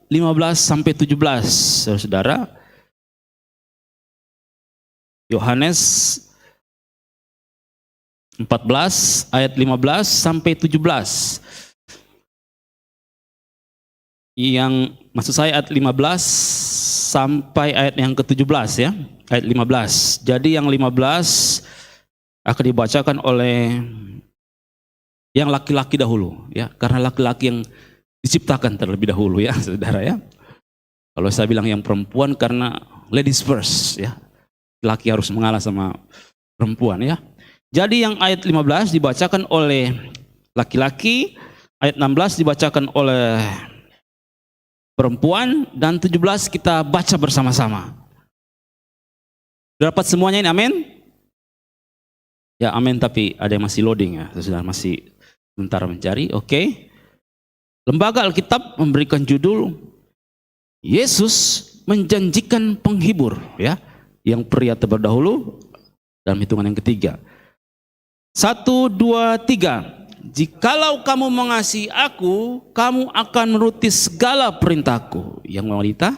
15 sampai 17, saudara. Yohanes 14 ayat 15 sampai 17. Yang maksud saya ayat 15 sampai ayat yang ke-17 ya. Ayat 15. Jadi yang 15 akan dibacakan oleh yang laki-laki dahulu ya, karena laki-laki yang diciptakan terlebih dahulu ya, saudara ya. Kalau saya bilang yang perempuan karena ladies first ya. Laki harus mengalah sama perempuan ya. Jadi yang ayat 15 dibacakan oleh laki-laki, ayat 16 dibacakan oleh perempuan, dan 17 kita baca bersama-sama. Dapat semuanya ini, amin? Ya amin, tapi ada yang masih loading ya, sudah masih sebentar mencari. Oke. Lembaga Alkitab memberikan judul Yesus menjanjikan penghibur ya. Yang pria terdahulu dalam hitungan yang ketiga. 1, 2, 3. Jikalau kamu mengasihi aku, kamu akan menuruti segala perintahku. Yang wanita?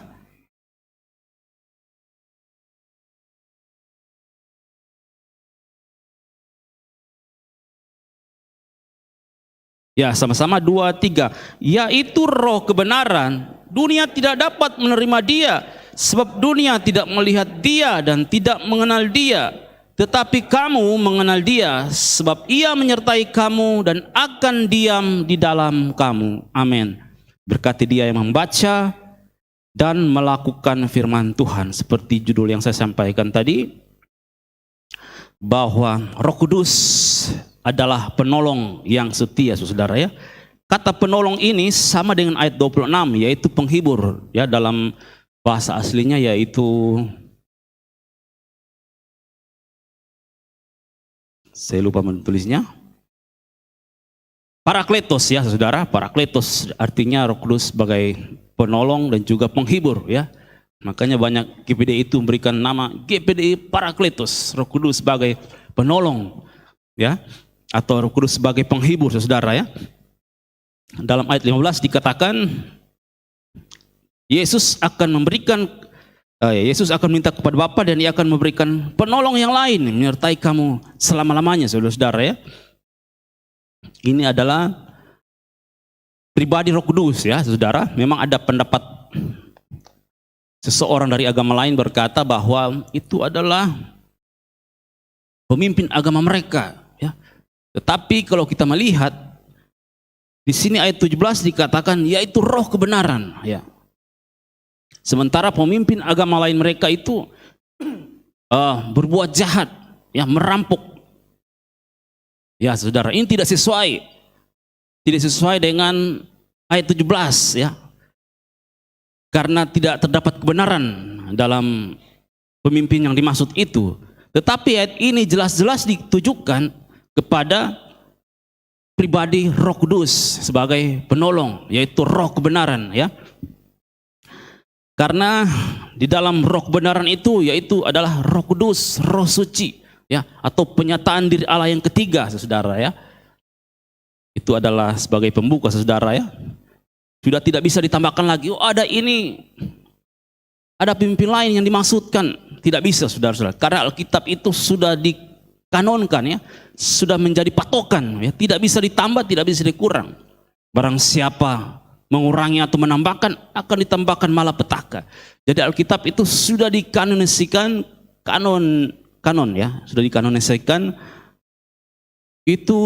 Ya, sama-sama 2, 3. Yaitu roh kebenaran. Dunia tidak dapat menerima dia, sebab dunia tidak melihat dia dan tidak mengenal dia. Tetapi kamu mengenal dia, sebab ia menyertai kamu dan akan diam di dalam kamu. Amin. Berkati dia yang membaca dan melakukan firman Tuhan. Seperti judul yang saya sampaikan tadi, bahwa Roh Kudus adalah penolong yang setia, saudara ya. Kata penolong ini sama dengan ayat 26, yaitu penghibur ya, dalam bahasa aslinya yaitu, saya lupa menulisnya, Parakletos ya saudara. Parakletos artinya Roh Kudus sebagai penolong dan juga penghibur ya. Makanya banyak GPDI itu memberikan nama GPDI Parakletos, Roh Kudus sebagai penolong ya, atau Roh Kudus sebagai penghibur, saudara ya. Dalam ayat 15 dikatakan Yesus akan minta kepada Bapa dan Ia akan memberikan penolong yang lain menyertai kamu selama-lamanya, saudara-saudara ya. Ini adalah pribadi Roh Kudus ya, saudara. Memang ada pendapat seseorang dari agama lain berkata bahwa itu adalah pemimpin agama mereka ya. Tetapi kalau kita melihat di sini ayat 17 dikatakan yaitu roh kebenaran ya. Sementara pemimpin agama lain mereka itu berbuat jahat ya, merampok. Ya saudara, ini tidak sesuai dengan ayat 17 ya. Karena tidak terdapat kebenaran dalam pemimpin yang dimaksud itu. Tetapi ayat ini jelas-jelas ditujukan kepada pribadi Roh Kudus sebagai penolong, yaitu roh kebenaran ya. Karena di dalam roh kebenaran itu yaitu adalah Roh Kudus, Roh Suci ya, atau penyataan diri Allah yang ketiga, saudara ya. Itu adalah sebagai pembuka, saudara ya. Sudah tidak bisa ditambahkan lagi, oh ada ini, ada pemimpin lain yang dimaksudkan. Tidak bisa, saudara-saudara. Karena Alkitab itu sudah dikanonkan ya, sudah menjadi patokan ya, tidak bisa ditambah, tidak bisa dikurang. Barang siapa mengurangi atau menambahkan akan ditambahkan malapetaka. Jadi Alkitab itu sudah dikanonisikan, kanon ya, sudah dikanonisasikan itu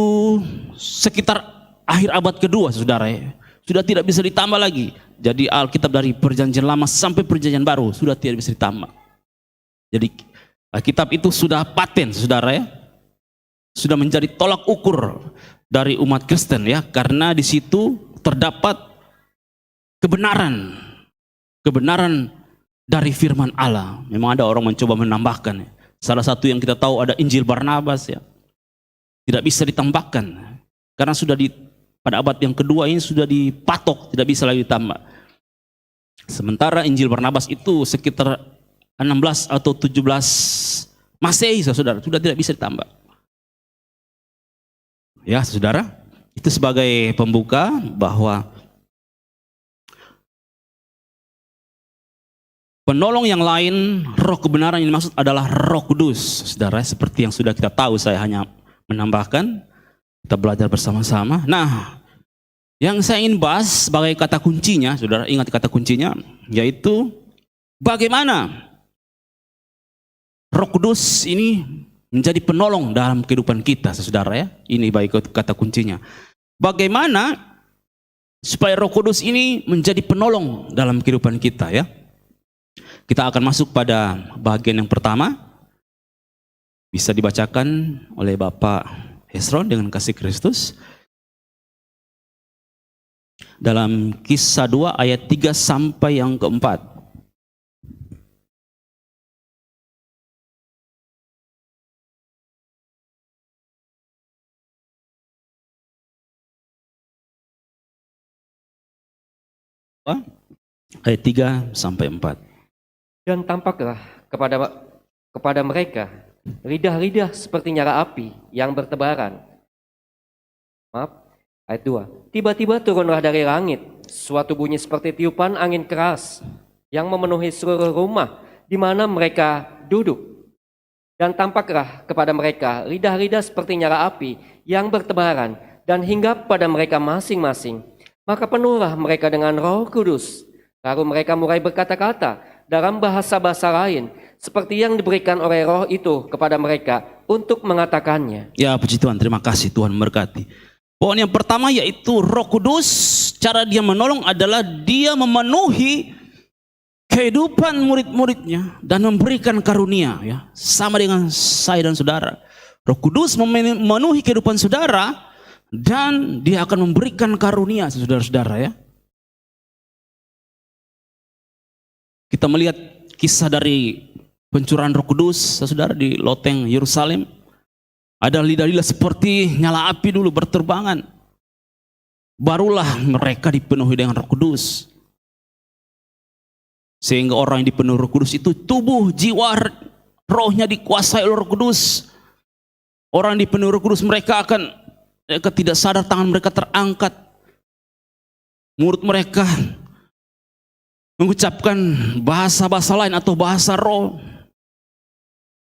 sekitar akhir abad kedua, saudara ya. Sudah tidak bisa ditambah lagi. Jadi Alkitab dari perjanjian lama sampai perjanjian baru sudah tidak bisa ditambah. Jadi Alkitab itu sudah paten, saudara ya. Sudah menjadi tolak ukur dari umat Kristen ya, karena di situ terdapat kebenaran dari firman Allah. Memang ada orang mencoba menambahkan. Salah satu yang kita tahu ada Injil Barnabas ya. Tidak bisa ditambahkan karena sudah pada abad yang kedua ini sudah dipatok, tidak bisa lagi ditambah. Sementara Injil Barnabas itu sekitar 16 atau 17 Masehi, saudara, sudah tidak bisa ditambah. Ya, saudara, itu sebagai pembuka bahwa Penolong yang lain, roh kebenaran yang dimaksud adalah Roh Kudus. Saudara, seperti yang sudah kita tahu, saya hanya menambahkan, kita belajar bersama-sama. Nah, yang saya ingin bahas sebagai kata kuncinya, saudara ingat kata kuncinya, yaitu bagaimana Roh Kudus ini menjadi penolong dalam kehidupan kita, saudara ya. Ini baik kata kuncinya. Bagaimana supaya Roh Kudus ini menjadi penolong dalam kehidupan kita ya. Kita akan masuk pada bagian yang pertama. Bisa dibacakan oleh Bapak Hesron dengan kasih Kristus. Dalam Kisah 2 ayat 3 sampai yang keempat. Ayat 3 sampai 4. Dan tampaklah kepada mereka lidah-lidah seperti nyala api yang bertebaran. Ayat 2. Tiba-tiba turunlah dari langit suatu bunyi seperti tiupan angin keras yang memenuhi seluruh rumah di mana mereka duduk. Dan tampaklah kepada mereka lidah-lidah seperti nyala api yang bertebaran dan hinggap pada mereka masing-masing. Maka penuhlah mereka dengan Roh Kudus. Lalu mereka mulai berkata-kata dalam bahasa-bahasa lain seperti yang diberikan oleh Roh itu kepada mereka untuk mengatakannya. Ya, puji Tuhan, terima kasih, Tuhan memberkati. Poin yang pertama yaitu Roh Kudus, cara dia menolong adalah dia memenuhi kehidupan murid-muridnya dan memberikan karunia ya, sama dengan saya dan saudara. Roh Kudus memenuhi kehidupan saudara dan dia akan memberikan karunia saudara-saudara ya. Kita melihat kisah dari pencurahan Roh Kudus, saudara, di loteng Yerusalem. Ada lidah-lidah seperti nyala api dulu berterbangan. Barulah mereka dipenuhi dengan Roh Kudus. Sehingga orang yang dipenuhi Roh Kudus itu tubuh, jiwa, rohnya dikuasai oleh Roh Kudus. Orang yang dipenuhi Roh Kudus mereka tidak sadar tangan mereka terangkat. Mulut mereka mengucapkan bahasa-bahasa lain atau bahasa roh.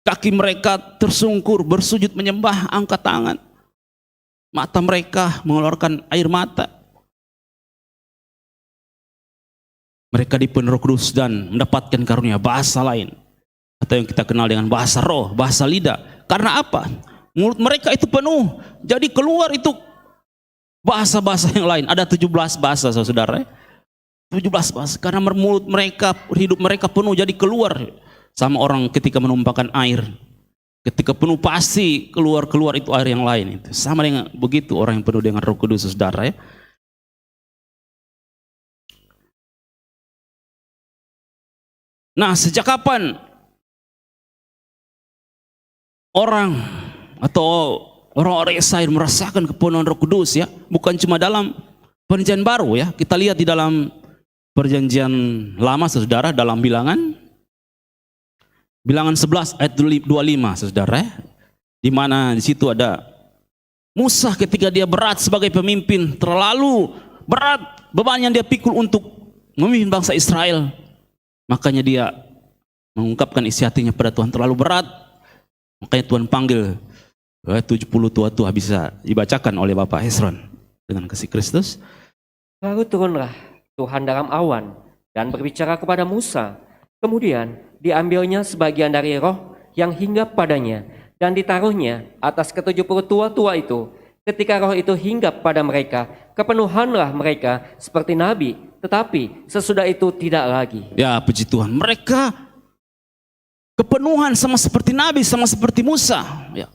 Kaki mereka tersungkur, bersujud menyembah, angkat tangan. Mata mereka mengeluarkan air mata. Mereka dipenuhi Roh Kudus dan mendapatkan karunia bahasa lain. Atau yang kita kenal dengan bahasa roh, bahasa lidah. Karena apa? Mulut mereka itu penuh. Jadi keluar itu bahasa-bahasa yang lain. Ada 17 bahasa saudara. 17 bahasa, karena mulut mereka, hidup mereka penuh, jadi keluar sama orang ketika menumpahkan air. Ketika penuh pasti keluar itu air yang lain. Itu sama dengan begitu orang yang penuh dengan Roh Kudus saudara ya. Nah, sejak kapan orang atau orang-orang Israel merasakan kepenuhan Roh Kudus ya? Bukan cuma dalam Perjanjian Baru ya. Kita lihat di dalam Perjanjian Lama saudara, dalam Bilangan 11 ayat 25 saudara ya, di mana di situ ada Musa ketika dia berat sebagai pemimpin, terlalu berat beban yang dia pikul untuk memimpin bangsa Israel, makanya dia mengungkapkan isi hatinya pada Tuhan, terlalu berat, makanya Tuhan panggil 70 tua-tua. Bisa dibacakan oleh Bapak Hesron dengan kasih Kristus. Lalu turunlah Tuhan dalam awan dan berbicara kepada Musa. Kemudian diambilnya sebagian dari roh yang hinggap padanya dan ditaruhnya atas ke-70 tua-tua itu. Ketika roh itu hinggap pada mereka, kepenuhanlah mereka seperti nabi, tetapi sesudah itu tidak lagi. Ya, puji Tuhan, mereka kepenuhan sama seperti nabi, sama seperti Musa ya.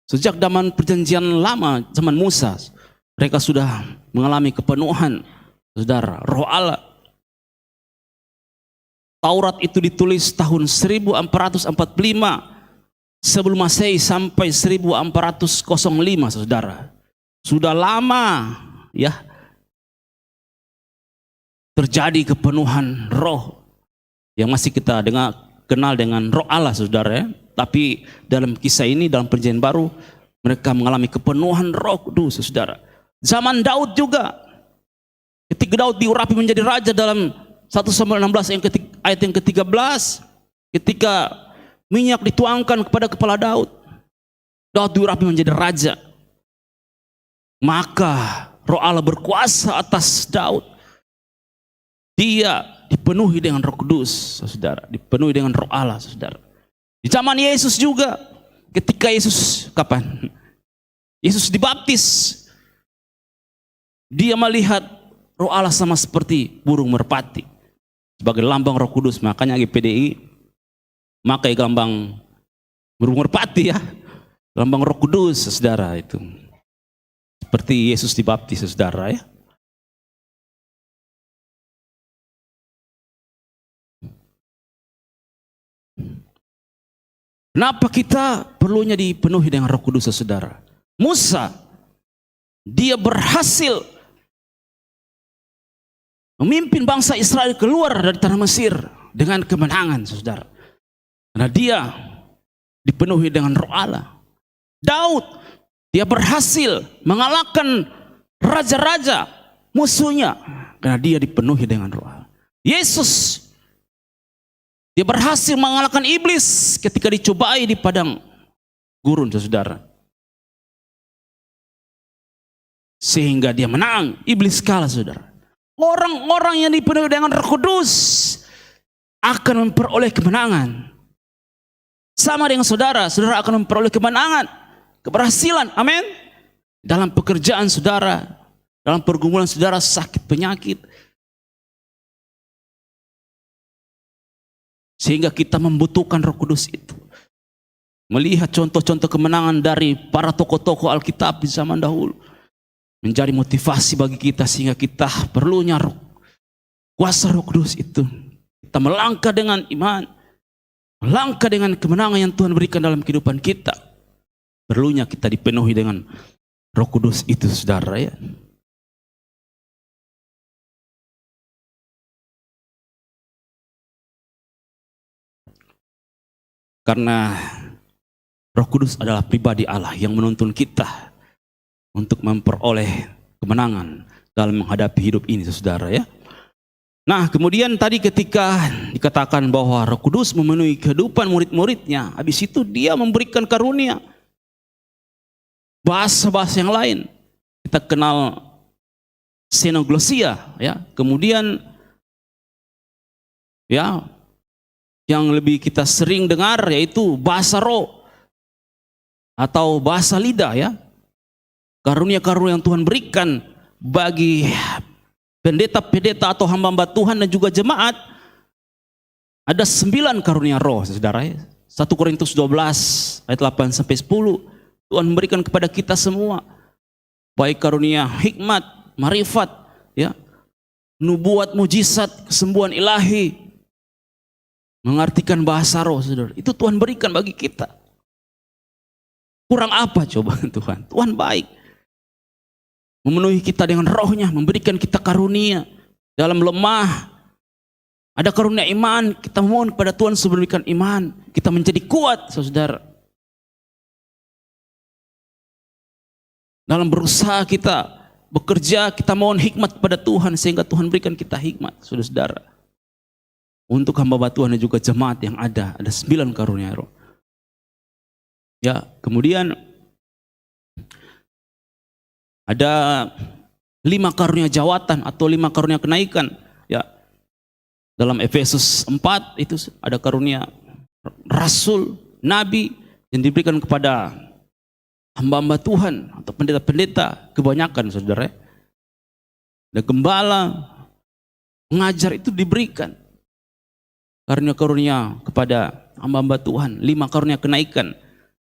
Sejak zaman Perjanjian Lama, zaman Musa, mereka sudah mengalami kepenuhan, saudara, Roh Allah. Taurat itu ditulis tahun 1445 sebelum Masehi sampai 1405, saudara. Sudah lama ya terjadi kepenuhan Roh yang masih kita kenal dengan Roh Allah, saudara ya. Tapi dalam kisah ini, dalam Perjanjian Baru, mereka mengalami kepenuhan Roh Kudus, saudara. Zaman Daud juga, ketika Daud diurapi menjadi raja dalam 1 Samuel 16 ayat yang ke-13, ketika minyak dituangkan kepada kepala Daud, Daud diurapi menjadi raja. Maka Roh Allah berkuasa atas Daud. Dia dipenuhi dengan Roh Kudus, saudara. Dipenuhi dengan Roh Allah, saudara. Di zaman Yesus juga, ketika Yesus, kapan? Yesus dibaptis, dia melihat Roh Allah sama seperti burung merpati, sebagai lambang Roh Kudus. Makanya GPDI makai lambang burung merpati ya, lambang Roh Kudus, saudara, itu. Seperti Yesus dibaptis, saudara ya. Kenapa kita perlunya dipenuhi dengan Roh Kudus, saudara? Musa, dia berhasil memimpin bangsa Israel keluar dari tanah Mesir dengan kemenangan, saudara. Karena dia dipenuhi dengan Roh Allah. Daud, dia berhasil mengalahkan raja-raja musuhnya karena dia dipenuhi dengan Roh Allah. Yesus, dia berhasil mengalahkan iblis ketika dicobai di padang gurun, saudara. Sehingga dia menang, iblis kalah, saudara. Orang-orang yang dipenuhi dengan Roh Kudus akan memperoleh kemenangan. Sama dengan saudara, saudara akan memperoleh kemenangan, keberhasilan, amin. Dalam pekerjaan saudara, dalam pergumulan saudara, sakit, penyakit. Sehingga kita membutuhkan Roh Kudus itu. Melihat contoh-contoh kemenangan dari para tokoh-tokoh Alkitab di zaman dahulu, menjadi motivasi bagi kita, sehingga kita perlunya kuasa Roh Kudus itu. Kita melangkah dengan iman, melangkah dengan kemenangan yang Tuhan berikan dalam kehidupan kita. Perlunya kita dipenuhi dengan Roh Kudus itu, saudara ya. Karena Roh Kudus adalah pribadi Allah yang menuntun kita untuk memperoleh kemenangan dalam menghadapi hidup ini, saudara ya. Nah, kemudian tadi ketika dikatakan bahwa Roh Kudus memenuhi kehidupan murid-muridnya, habis itu dia memberikan karunia bahasa-bahasa yang lain. Kita kenal xenoglosia ya. Kemudian ya, yang lebih kita sering dengar yaitu bahasa roh atau bahasa lidah ya. Karunia-karunia yang Tuhan berikan bagi pendeta-pendeta atau hamba-hamba Tuhan dan juga jemaat. Ada 9 karunia roh, saudara. 1 Korintus 12 ayat 8 sampai 10. Tuhan memberikan kepada kita semua, baik karunia hikmat, marifat, ya, nubuat, mujizat, kesembuhan ilahi, mengartikan bahasa roh, saudara. Itu Tuhan berikan bagi kita. Kurang apa coba Tuhan? Tuhan baik. Memenuhi kita dengan rohnya, memberikan kita karunia. Dalam lemah, ada karunia iman, kita mohon kepada Tuhan memberikan iman. Kita menjadi kuat, saudara. Dalam berusaha kita bekerja, kita mohon hikmat kepada Tuhan, sehingga Tuhan berikan kita hikmat, saudara. Untuk hamba Tuhan dan juga jemaat yang ada 9 karunia roh. Ya, kemudian ada 5 karunia jawatan atau 5 karunia kenaikan ya. Dalam Efesus 4 itu ada karunia rasul, nabi yang diberikan kepada hamba-hamba Tuhan atau pendeta-pendeta kebanyakan, saudara. Dan gembala, pengajar itu diberikan karunia-karunia kepada hamba-hamba Tuhan. 5 karunia kenaikan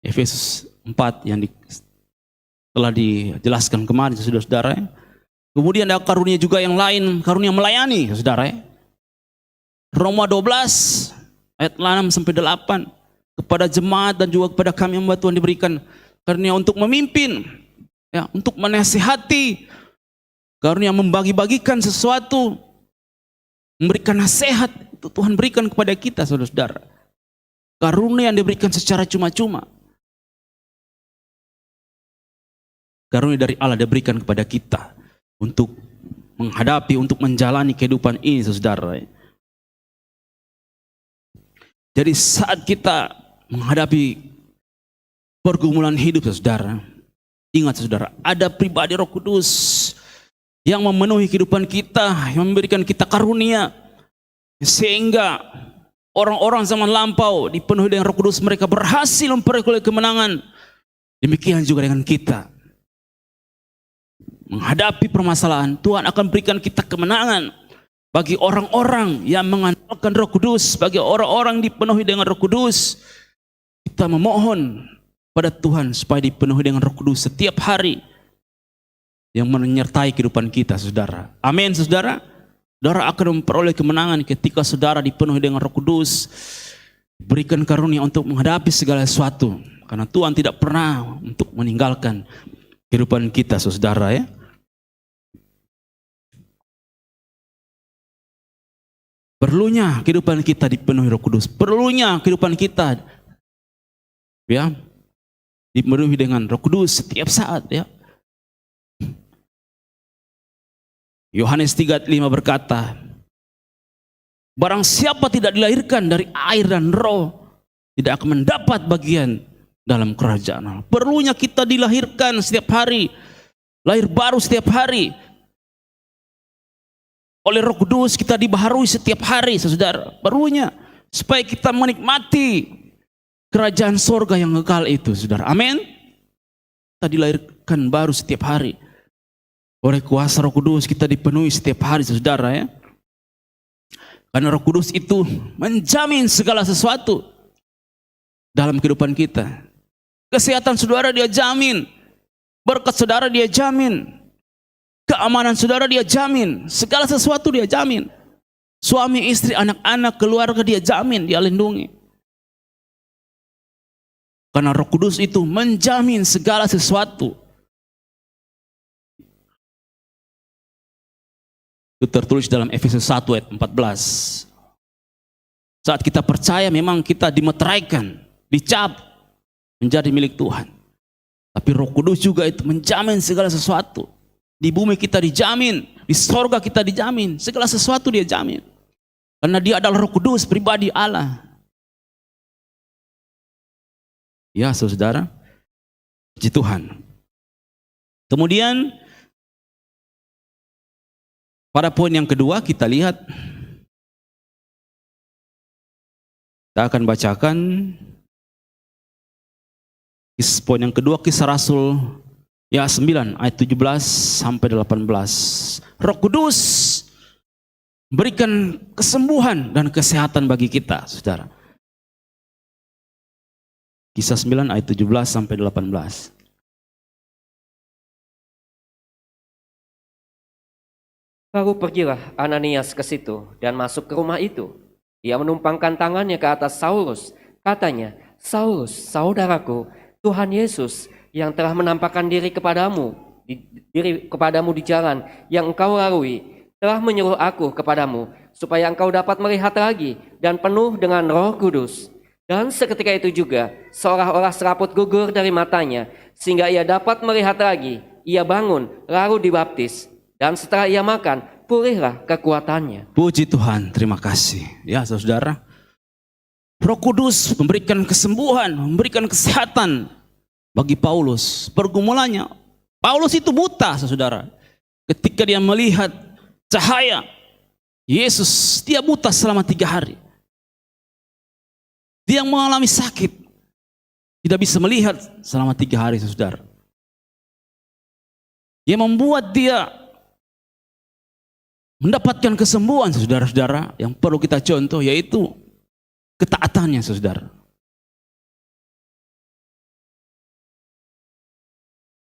Efesus 4 yang telah dijelaskan kemarin, saudara-saudara. Kemudian ada karunia juga yang lain, karunia melayani, saudara. Roma 12 ayat 6 sampai 8, kepada jemaat dan juga kepada kami hamba Tuhan diberikan karunia untuk memimpin, ya, untuk menasihati, karunia membagi-bagikan sesuatu, memberikan nasihat. Itu Tuhan berikan kepada kita, saudara-saudara. Karunia yang diberikan secara cuma-cuma. Karunia dari Allah diberikan kepada kita untuk menghadapi, untuk menjalani kehidupan ini, saudara. Jadi saat kita menghadapi pergumulan hidup, saudara, ingat saudara, ada pribadi Roh Kudus yang memenuhi kehidupan kita, yang memberikan kita karunia, sehingga orang-orang zaman lampau dipenuhi dengan Roh Kudus, mereka berhasil memperoleh kemenangan. Demikian juga dengan kita. Menghadapi permasalahan, Tuhan akan berikan kita kemenangan. Bagi orang-orang yang mengandalkan Roh Kudus, bagi orang-orang dipenuhi dengan Roh Kudus, kita memohon pada Tuhan supaya dipenuhi dengan Roh Kudus setiap hari yang menyertai kehidupan kita, saudara. Amin, saudara. Saudara akan memperoleh kemenangan ketika saudara dipenuhi dengan Roh Kudus, berikan karunia untuk menghadapi segala sesuatu. Karena Tuhan tidak pernah untuk meninggalkan kehidupan kita, saudara, ya. Perlunya kehidupan kita dipenuhi Roh Kudus. Perlunya kehidupan kita, ya, dipenuhi dengan Roh Kudus setiap saat, ya. Yohanes 3:5 berkata, barang siapa tidak dilahirkan dari air dan Roh, tidak akan mendapat bagian dalam kerajaan Allah. Perlunya kita dilahirkan setiap hari, lahir baru setiap hari. Oleh Roh Kudus kita dibaharui setiap hari, saudara. Perlunya supaya kita menikmati kerajaan sorga yang kekal itu, saudara. Amin. Kita dilahirkan baru setiap hari. Oleh kuasa Roh Kudus kita dipenuhi setiap hari, saudara, ya. Karena Roh Kudus itu menjamin segala sesuatu dalam kehidupan kita. Kesehatan saudara dia jamin, berkat saudara dia jamin, keamanan saudara dia jamin, segala sesuatu dia jamin. Suami, istri, anak-anak, keluarga dia jamin, dia lindungi. Karena Roh Kudus itu menjamin segala sesuatu. Itu tertulis dalam Efesus 1 ayat 14. Saat kita percaya memang kita dimeteraikan, dicap menjadi milik Tuhan. Tapi Roh Kudus juga itu menjamin segala sesuatu. Di bumi kita dijamin, di sorga kita dijamin, segala sesuatu dia jamin. Karena dia adalah Roh Kudus, pribadi Allah. Ya, saudara, puji Tuhan. Kemudian pada poin yang kedua kita lihat, kita akan bacakan poin yang kedua, Kisah Rasul ya 9 ayat 17 sampai 18. Roh Kudus berikan kesembuhan dan kesehatan bagi kita, saudara. Kisah 9 ayat 17 sampai 18. Lalu pergilah Ananias ke situ dan masuk ke rumah itu. Ia menumpangkan tangannya ke atas Saulus. Katanya, Saulus, saudaraku, Tuhan Yesus yang telah menampakkan diri kepadamu di jalan yang engkau lalui, telah menyuruh aku kepadamu supaya engkau dapat melihat lagi dan penuh dengan Roh Kudus. Dan seketika itu juga seolah-olah seraput gugur dari matanya, sehingga ia dapat melihat lagi. Ia bangun lalu dibaptis, dan setelah ia makan pulihlah kekuatannya. Puji Tuhan, terima kasih. Ya, saudara, Roh Kudus memberikan kesembuhan, memberikan kesehatan bagi Paulus. Pergumulannya, Paulus itu buta, saudara. Ketika dia melihat cahaya Yesus, dia buta selama 3 hari. Dia mengalami sakit, tidak bisa melihat selama 3 hari, saudara. Yang membuat dia mendapatkan kesembuhan, saudara-saudara, yang perlu kita contoh yaitu ketaatannya, saudara.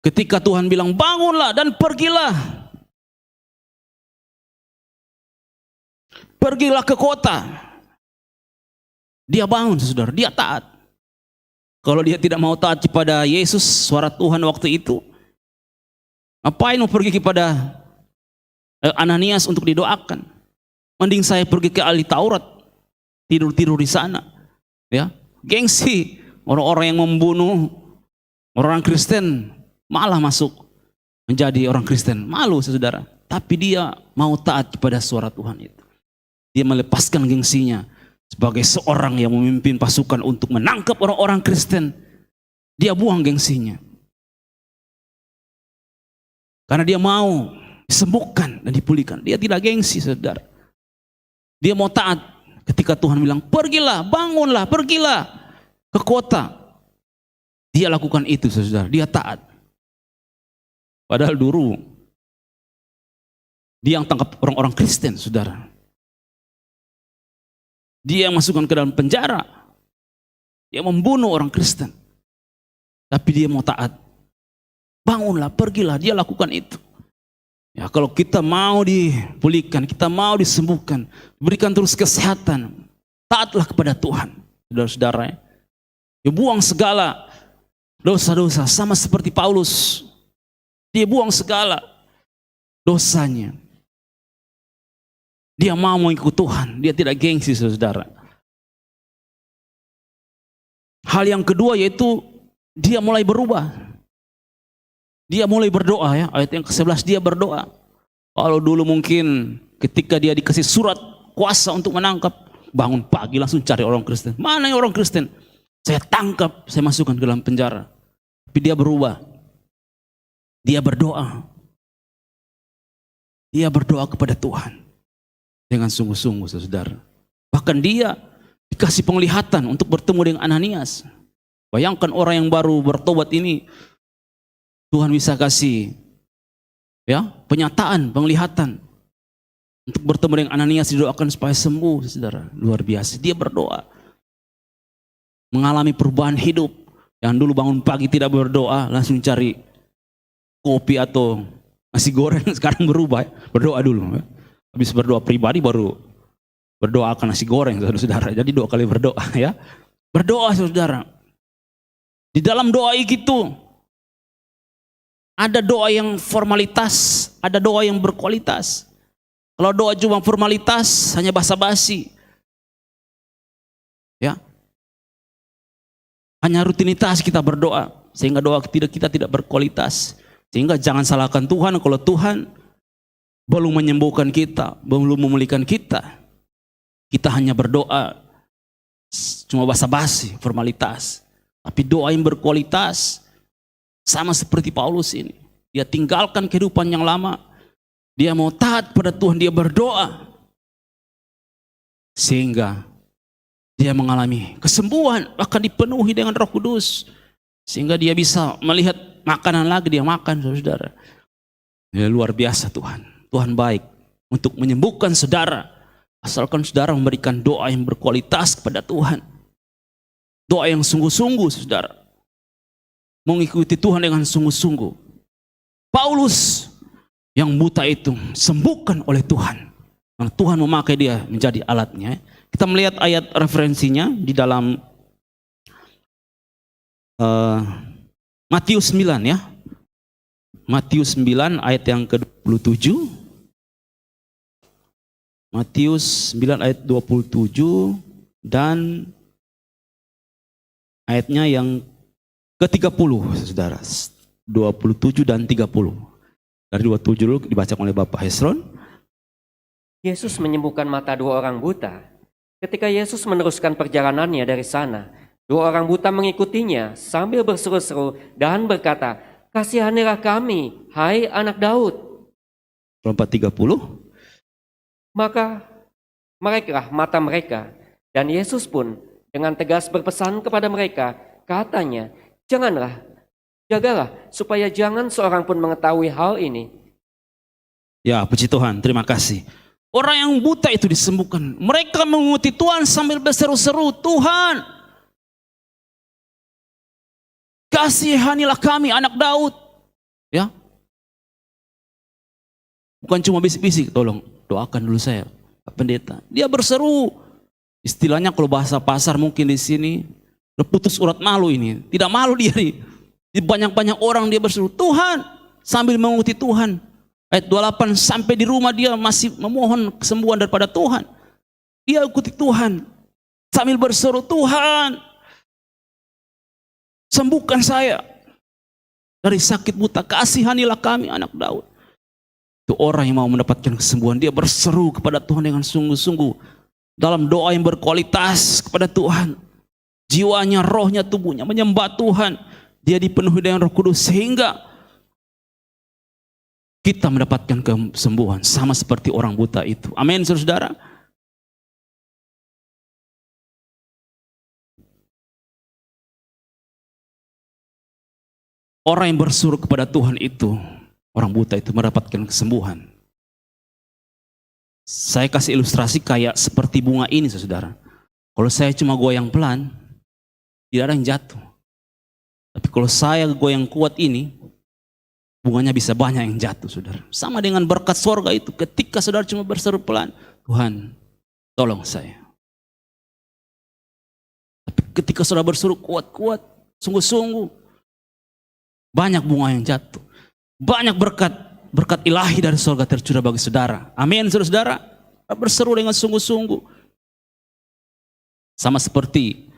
Ketika Tuhan bilang bangunlah dan pergilah, pergilah ke kota, dia bangun, saudara, dia taat. Kalau dia tidak mau taat kepada Yesus, suara Tuhan waktu itu, ngapain mau pergi kepada Ananias untuk didoakan? Mending saya pergi ke ahli Taurat, tidur-tidur di sana, ya. Gengsi, orang-orang yang membunuh orang Kristen malah masuk menjadi orang Kristen. Malu, saudara. Tapi dia mau taat kepada suara Tuhan itu. Dia melepaskan gengsinya sebagai seorang yang memimpin pasukan untuk menangkap orang-orang Kristen. Dia buang gengsinya. Karena dia mau disembuhkan dan dipulihkan. Dia tidak gengsi, saudara. Dia mau taat ketika Tuhan bilang, pergilah, bangunlah, pergilah ke kota. Dia lakukan itu, saudara. Dia taat. Padahal dulu dia yang tangkap orang-orang Kristen, saudara. Dia yang masukkan ke dalam penjara. Dia membunuh orang Kristen. Tapi dia mau taat. Bangunlah, pergilah. Dia lakukan itu. Ya, kalau kita mau dipulihkan, kita mau disembuhkan, berikan terus kesehatan, taatlah kepada Tuhan, saudara-saudara. Ya, buang segala dosa-dosa, sama seperti Paulus. Dia buang segala dosanya. Dia mau mengikut Tuhan, dia tidak gengsi, saudara. Hal yang kedua yaitu dia mulai berubah. Dia mulai berdoa, ya. Ayat yang ke-11, dia berdoa. Kalau dulu mungkin ketika dia dikasih surat kuasa untuk menangkap, bangun pagi langsung cari orang Kristen. Mana yang orang Kristen? Saya tangkap, saya masukkan ke dalam penjara. Tapi dia berubah. Dia berdoa. Dia berdoa kepada Tuhan dengan sungguh-sungguh, saudara. Bahkan dia dikasih penglihatan untuk bertemu dengan Ananias. Bayangkan orang yang baru bertobat ini, Tuhan bisa kasih ya penyataan, penglihatan untuk bertemu dengan Ananias, didoakan supaya sembuh, saudara. Luar biasa. Dia berdoa, mengalami perubahan hidup. Yang dulu bangun pagi tidak berdoa, langsung cari kopi atau nasi goreng, sekarang berubah, ya. Berdoa dulu, ya. Habis berdoa pribadi baru berdoa akan nasi goreng, saudara. Jadi 2 kali berdoa, ya. Berdoa, saudara. Di dalam doa itu ada doa yang formalitas, ada doa yang berkualitas. Kalau doa cuma formalitas, hanya basa-basi, ya, hanya rutinitas kita berdoa, sehingga doa kita tidak berkualitas. Sehingga jangan salahkan Tuhan kalau Tuhan belum menyembuhkan kita, belum memulihkan kita. Kita hanya berdoa cuma basa-basi, formalitas. Tapi doa yang berkualitas, sama seperti Paulus ini. Dia tinggalkan kehidupan yang lama. Dia mau taat pada Tuhan, dia berdoa. Sehingga dia mengalami kesembuhan, bahkan dipenuhi dengan Roh Kudus. Sehingga dia bisa melihat makanan lagi, dia makan, saudara. Ya, luar biasa Tuhan. Tuhan baik untuk menyembuhkan saudara. Asalkan saudara memberikan doa yang berkualitas kepada Tuhan. Doa yang sungguh-sungguh, saudara. Mengikuti Tuhan dengan sungguh-sungguh. Paulus yang buta itu sembuhkan oleh Tuhan. Dan Tuhan memakai dia menjadi alatnya. Kita melihat ayat referensinya di dalam Matius 9, ya. Matius 9 ayat yang ke-27. Matius 9 ayat 27 dan ayatnya yang ke-30, saudara. 27 dan 30. Dari 27 dulu dibaca oleh Bapak Hesron. Yesus menyembuhkan mata 2 orang buta. Ketika Yesus meneruskan perjalanannya dari sana, 2 orang buta mengikutinya sambil berseru-seru dan berkata, "Kasihanilah kami, hai anak Daud." 30. Maka mereka mata mereka, dan Yesus pun dengan tegas berpesan kepada mereka, katanya, "Janganlah, jagalah supaya jangan seorang pun mengetahui hal ini." Ya, puji Tuhan, terima kasih. Orang yang buta itu disembuhkan. Mereka mengikuti Tuhan sambil berseru-seru, "Tuhan, kasihanilah kami anak Daud." Ya. Bukan cuma bisik-bisik, "Tolong doakan dulu saya, Pak Pendeta." Dia berseru. Istilahnya kalau bahasa pasar mungkin di sini, udah putus urat malu ini. Tidak malu dia nih. Di banyak-banyak orang dia berseru, "Tuhan," sambil mengikuti Tuhan. Ayat 28, sampai di rumah dia masih memohon kesembuhan daripada Tuhan. Dia ikuti Tuhan sambil berseru, "Tuhan, sembuhkan saya dari sakit buta. Kasihanilah kami anak Daud." Itu orang yang mau mendapatkan kesembuhan, dia berseru kepada Tuhan dengan sungguh-sungguh dalam doa yang berkualitas kepada Tuhan. Jiwanya, rohnya, tubuhnya menyembah Tuhan. Dia dipenuhi dengan Roh Kudus sehingga kita mendapatkan kesembuhan sama seperti orang buta itu. Amin, saudara. Orang yang berseru kepada Tuhan itu, orang buta itu mendapatkan kesembuhan. Saya kasih ilustrasi kayak seperti bunga ini, saudara. Kalau saya cuma goyang pelan, tidak ada yang jatuh. Tapi kalau saya goyang kuat ini, bunganya bisa banyak yang jatuh, saudara. Sama dengan berkat sorga itu, ketika saudara cuma berseru pelan, Tuhan, tolong saya. Tapi ketika saudara berseru kuat-kuat, sungguh-sungguh, banyak bunga yang jatuh. Banyak berkat ilahi dari surga tercurah bagi saudara. Amin, saudara. Berseru dengan sungguh-sungguh. Sama seperti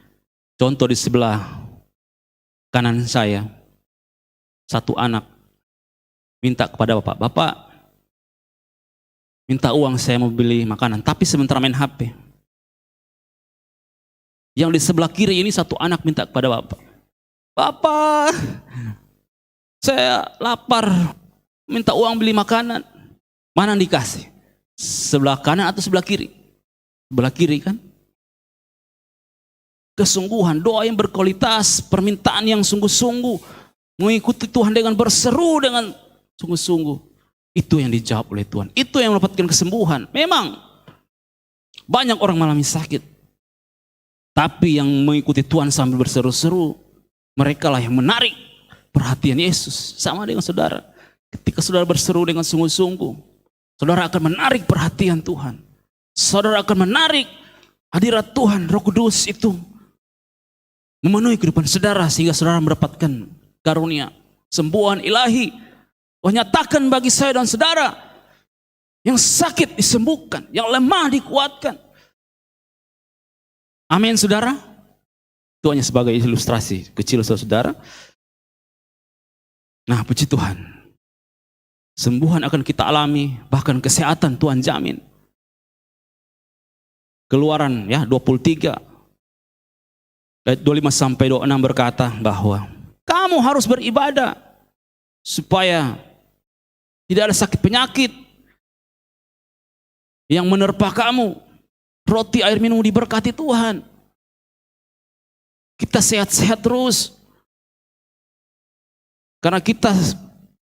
contoh di sebelah kanan saya. Satu anak minta kepada bapak, "Bapak, minta uang, saya mau beli makanan." Tapi sebentar main HP. Yang di sebelah kiri ini satu anak minta kepada bapak, "Bapak, saya lapar, minta uang beli makanan." Mana yang dikasih? Sebelah kanan atau sebelah kiri? Sebelah kiri kan? Kesungguhan, doa yang berkualitas, permintaan yang sungguh-sungguh, mengikuti Tuhan dengan berseru dengan sungguh-sungguh. Itu yang dijawab oleh Tuhan. Itu yang mendapatkan kesembuhan. Memang banyak orang mengalami sakit, tapi yang mengikuti Tuhan sambil berseru-seru, mereka lah yang menarik perhatian Yesus. Sama dengan saudara. Ketika saudara berseru dengan sungguh-sungguh, saudara akan menarik perhatian Tuhan. Saudara akan menarik hadirat Tuhan, Roh Kudus itu memenuhi kehidupan saudara sehingga saudara mendapatkan karunia sembuhan ilahi. Menyatakan bagi saya dan saudara, yang sakit disembuhkan, yang lemah dikuatkan. Amin, saudara. Itu hanya sebagai ilustrasi kecil, saudara. Nah, puji Tuhan, sembuhan akan kita alami, bahkan kesehatan Tuhan jamin. Keluaran ya 23 ayat 25 sampai 26 berkata bahwa kamu harus beribadah supaya tidak ada sakit penyakit yang menerpa kamu. Roti air minum diberkati Tuhan. Kita sehat-sehat terus. Karena kita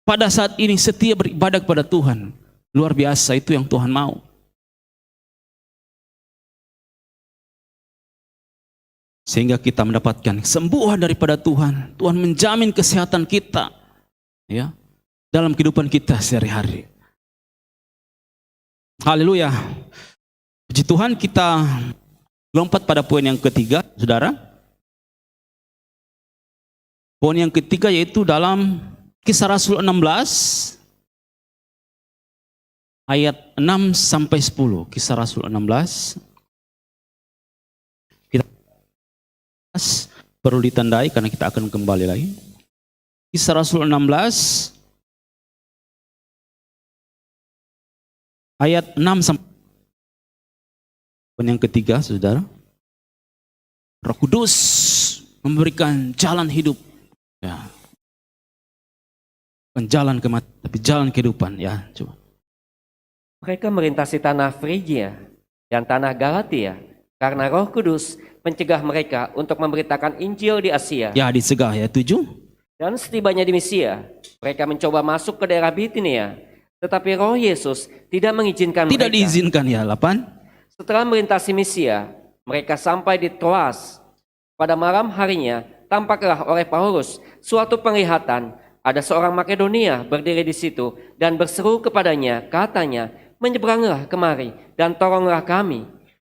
pada saat ini setia beribadah kepada Tuhan. Luar biasa, itu yang Tuhan mau. Sehingga kita mendapatkan kesembuhan daripada Tuhan. Tuhan menjamin kesehatan kita, ya, dalam kehidupan kita sehari-hari. Haleluya. Puji Tuhan, kita lompat pada poin yang ketiga, saudara. Poin yang ketiga yaitu dalam Kisah Rasul 16 ayat 6 sampai 10. Kisah Rasul 16. Kita perlu ditandai karena kita akan kembali lagi. Kisah Rasul 16 ayat 6 sampai yang ketiga, saudara. Roh Kudus memberikan jalan hidup, ya, bukan jalan kematian, tapi jalan kehidupan, ya. Coba. Mereka melintasi tanah Frigia dan tanah Galatia karena Roh Kudus mencegah mereka untuk memberitakan Injil di Asia. Ya, dicegah ya 7. Dan setibanya di Misia, mereka mencoba masuk ke daerah Bitinia, tetapi Roh Yesus tidak mengizinkan Tidak mereka. diizinkan ya 8. Setelah melintasi Misia, mereka sampai di Troas. Pada malam harinya, tampaklah oleh Paulus suatu penglihatan. Ada seorang Makedonia berdiri di situ dan berseru kepadanya, katanya, "Menyeberanglah kemari dan tolonglah kami."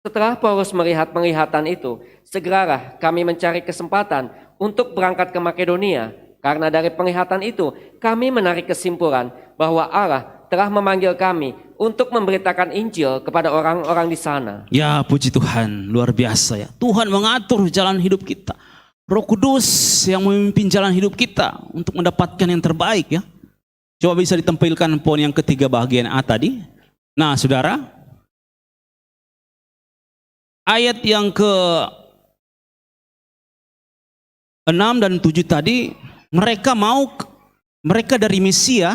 Setelah Paulus melihat penglihatan itu, segeralah kami mencari kesempatan untuk berangkat ke Makedonia. Karena dari penglihatan itu, kami menarik kesimpulan bahwa Allah telah memanggil kami untuk memberitakan Injil kepada orang-orang di sana. Ya, puji Tuhan, luar biasa ya. Tuhan mengatur jalan hidup kita. Roh Kudus yang memimpin jalan hidup kita untuk mendapatkan yang terbaik ya. Coba bisa ditampilkan poin yang ketiga bagian A tadi. Nah, saudara, ayat yang ke 6 dan 7 tadi, mereka dari Misia.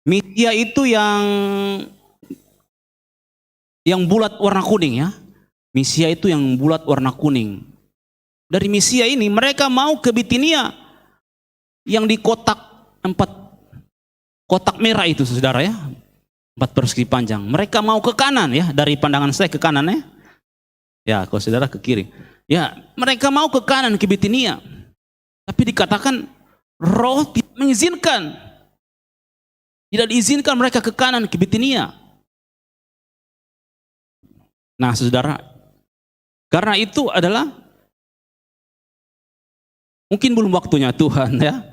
Misia itu yang bulat warna kuning ya. Misia itu yang bulat warna kuning. Dari Misia ini mereka mau ke Bitinia yang di kotak 4 kotak merah itu, saudara ya. 4 persegi panjang. Mereka mau ke kanan ya, dari pandangan saya ke kanan ya. Ya, kalau saudara ke kiri. Ya, mereka mau ke kanan ke Bitinia. Tapi dikatakan roh tidak mengizinkan. Tidak diizinkan mereka ke kanan ke Bitinia. Nah, saudara, karena itu adalah mungkin belum waktunya Tuhan ya.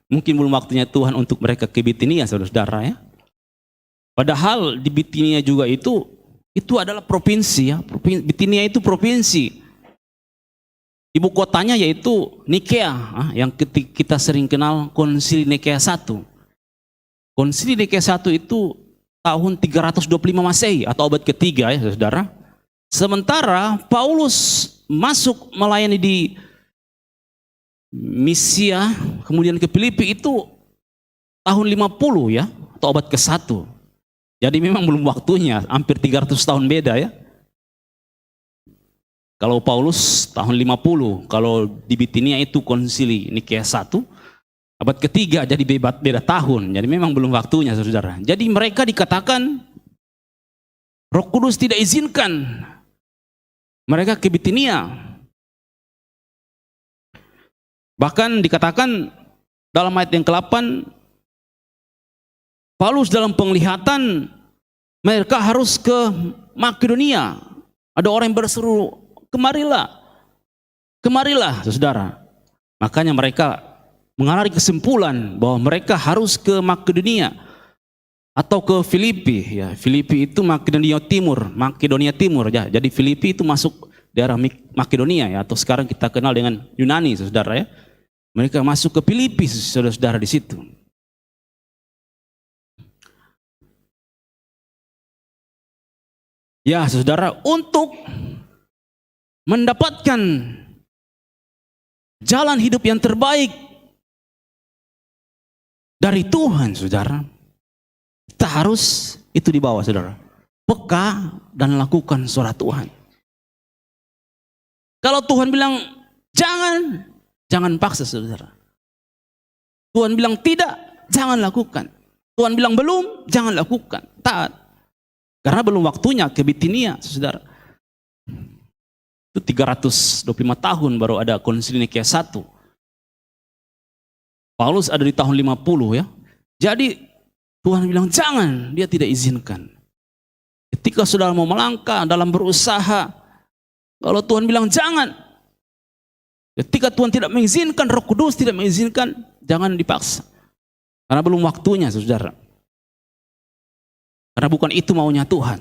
Mungkin belum waktunya Tuhan untuk mereka ke Bitinia, saudara ya. Padahal di Bitinia juga itu adalah provinsi ya. Bitinia itu provinsi. Ibu kotanya yaitu Nikea, yang kita sering kenal Konsili Nikea I. Konsili Nikea I itu tahun 325 Masehi atau abad ketiga ya, saudara. Sementara Paulus masuk melayani di Misia, kemudian ke Filipi itu tahun 50 ya, atau abad ke-1. Jadi memang belum waktunya, hampir 300 tahun beda ya. Kalau Paulus tahun 50, kalau di Bitinia itu Konsili Nikea I, abad ketiga, jadi beda tahun. Jadi memang belum waktunya, saudara. Jadi mereka dikatakan Roh Kudus tidak izinkan mereka ke Bitinia. Bahkan dikatakan dalam ayat yang ke-8, Paulus dalam penglihatan mereka harus ke Makedonia. Ada orang yang berseru, kemarilah, kemarilah, saudara. Makanya mereka mengarah kesimpulan bahwa mereka harus ke Makedonia atau ke Filipi ya. Filipi itu Makedonia Timur ya. Jadi Filipi itu masuk daerah Makedonia ya, atau sekarang kita kenal dengan Yunani, saudara ya. Mereka masuk ke Filipi, saudara-saudara, di situ. Ya, saudara, untuk mendapatkan jalan hidup yang terbaik dari Tuhan, saudara, kita harus itu di bawah, saudara, peka dan lakukan suara Tuhan. Kalau Tuhan bilang jangan paksa, saudara. Tuhan bilang tidak, jangan lakukan. Tuhan bilang belum, jangan lakukan. Taat. Karena belum waktunya ke Bitinia, saudara. Itu 325 tahun baru ada Konsili Nikea I. Paulus ada di tahun 50 ya. Jadi Tuhan bilang jangan, dia tidak izinkan. Ketika saudara mau melangkah dalam berusaha, kalau Tuhan bilang jangan, ketika Tuhan tidak mengizinkan, Roh Kudus tidak mengizinkan, jangan dipaksa. Karena belum waktunya, saudara. Karena bukan itu maunya Tuhan.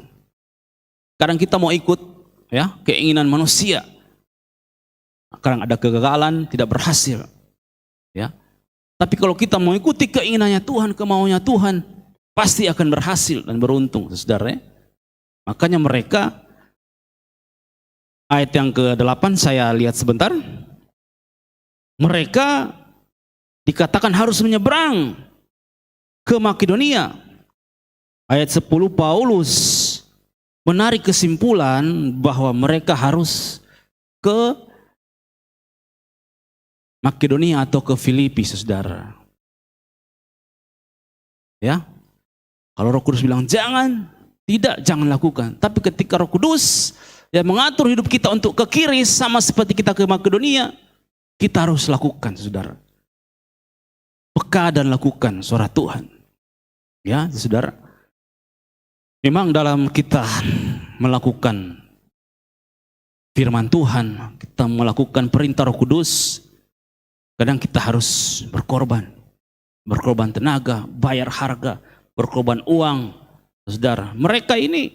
Kadang kita mau ikut ya keinginan manusia. Kadang ada kegagalan, tidak berhasil. Ya. Tapi kalau kita mau ikuti keinginannya Tuhan, kemauannya Tuhan, pasti akan berhasil dan beruntung, saudara. Makanya mereka, ayat yang ke-8 saya lihat sebentar. Mereka dikatakan harus menyeberang ke Makedonia. Ayat 10, Paulus menarik kesimpulan bahwa mereka harus ke Makedonia atau ke Filipi, saudara. Ya, kalau Roh Kudus bilang jangan, jangan lakukan. Tapi ketika Roh Kudus yang mengatur hidup kita untuk ke kiri, sama seperti kita ke Makedonia, kita harus lakukan, saudara. Peka dan lakukan suara Tuhan. Ya, saudara. Memang dalam kita melakukan firman Tuhan, kita melakukan perintah Roh Kudus, kadang kita harus berkorban tenaga, bayar harga, berkorban uang, saudara. Mereka ini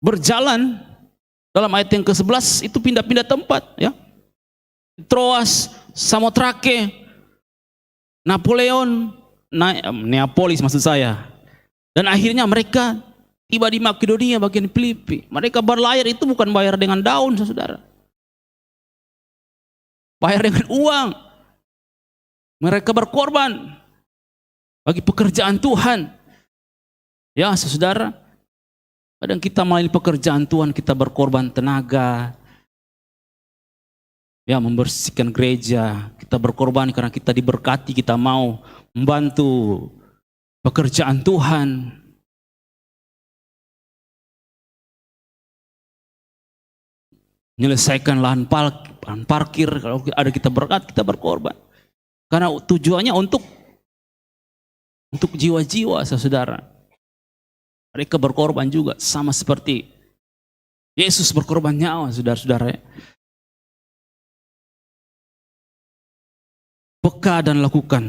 berjalan dalam ayat yang ke-11 itu pindah-pindah tempat ya. Troas, Samotrake, Napoleon, Neapolis maksud saya. Dan akhirnya mereka tiba di Makedonia bagian Filipi. Mereka berlayar itu bukan bayar dengan daun, saudara. Bayar dengan uang. Mereka berkorban bagi pekerjaan Tuhan. Ya, saudara. Kadang kita melayani pekerjaan Tuhan, kita berkorban tenaga. Ya, membersihkan gereja. Kita berkorban karena kita diberkati, kita mau membantu pekerjaan Tuhan. Menyelesaikan lahan parkir, kalau ada kita berkat, kita berkorban. Karena tujuannya untuk jiwa-jiwa, saudara. Mereka berkorban juga, sama seperti Yesus berkorban nyawa, saudara-saudara. Peka dan lakukan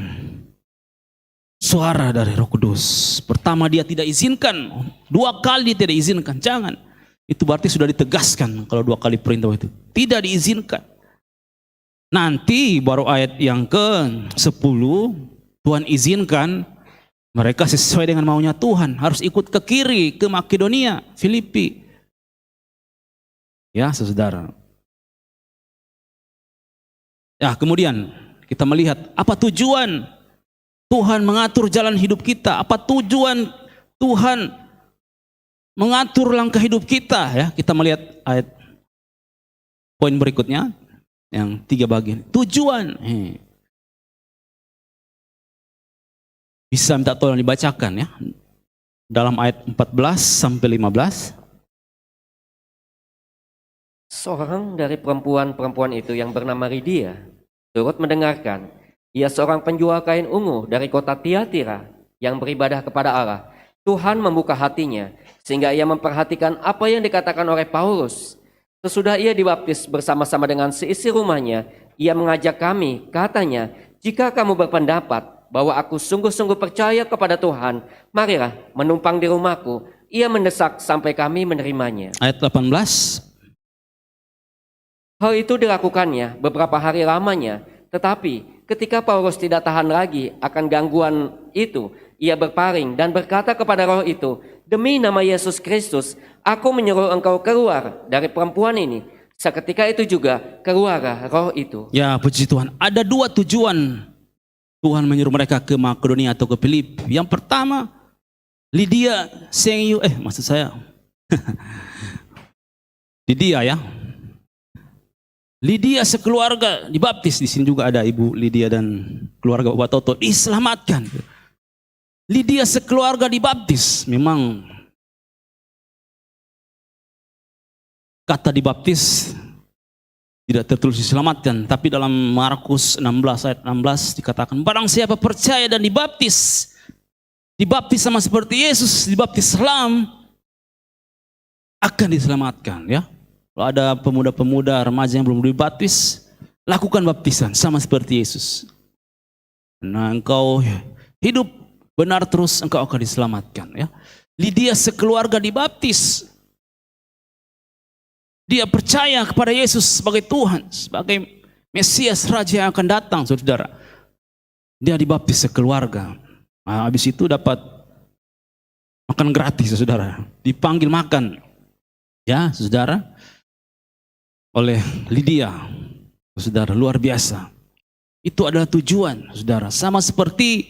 suara dari Roh Kudus. Pertama dia tidak izinkan, 2 kali dia tidak izinkan, jangan. Itu berarti sudah ditegaskan kalau 2 kali perintah itu. Tidak diizinkan. Nanti baru ayat yang ke-10, Tuhan izinkan mereka sesuai dengan maunya Tuhan. Harus ikut ke kiri, ke Makedonia, Filipi. Ya, saudara. Ya, kemudian kita melihat apa tujuan Tuhan mengatur jalan hidup kita. Apa tujuan Tuhan mengatur langkah hidup kita, ya. Kita melihat ayat poin berikutnya yang 3 bagian. Tujuan. Bisa minta tolong dibacakan, ya. Dalam ayat 14 sampai 15. Seorang dari perempuan-perempuan itu yang bernama Lydia turut mendengarkan. Ia seorang penjual kain ungu dari kota Tiatira yang beribadah kepada Allah. Tuhan membuka hatinya sehingga ia memperhatikan apa yang dikatakan oleh Paulus. Sesudah ia dibaptis bersama-sama dengan seisi rumahnya, ia mengajak kami, katanya, jika kamu berpendapat bahwa aku sungguh-sungguh percaya kepada Tuhan, marilah menumpang di rumahku. Ia mendesak sampai kami menerimanya. Ayat 18. Hal itu dilakukannya beberapa hari lamanya, tetapi ketika Paulus tidak tahan lagi akan gangguan itu, ia berpaling dan berkata kepada roh itu, demi nama Yesus Kristus, aku menyuruh engkau keluar dari perempuan ini. Seketika itu juga keluarlah roh itu. Ya, puji Tuhan. Ada 2 tujuan Tuhan menyuruh mereka ke Makedonia atau ke Filipi. Yang pertama, Lydia Sengyu, maksud saya Lydia, ya. Lydia sekeluarga dibaptis. Di sini juga ada Ibu Lydia dan keluarga Bapak Toto diselamatkan. Lydia sekeluarga dibaptis. Memang kata dibaptis tidak tertulis diselamatkan, tapi dalam Markus 16 ayat 16 dikatakan, barang siapa percaya dan dibaptis sama seperti Yesus dibaptis Islam, akan diselamatkan, ya. Kalau ada pemuda-pemuda remaja yang belum dibaptis, lakukan baptisan sama seperti Yesus. Nah, engkau hidup benar terus, engkau akan diselamatkan, ya. Lydia sekeluarga dibaptis. Dia percaya kepada Yesus sebagai Tuhan, sebagai Mesias, Raja yang akan datang, saudara. Dia dibaptis sekeluarga. Nah, habis itu dapat makan gratis, saudara. Dipanggil makan, ya, saudara, oleh Lydia, saudara, luar biasa. Itu adalah tujuan, saudara. Sama seperti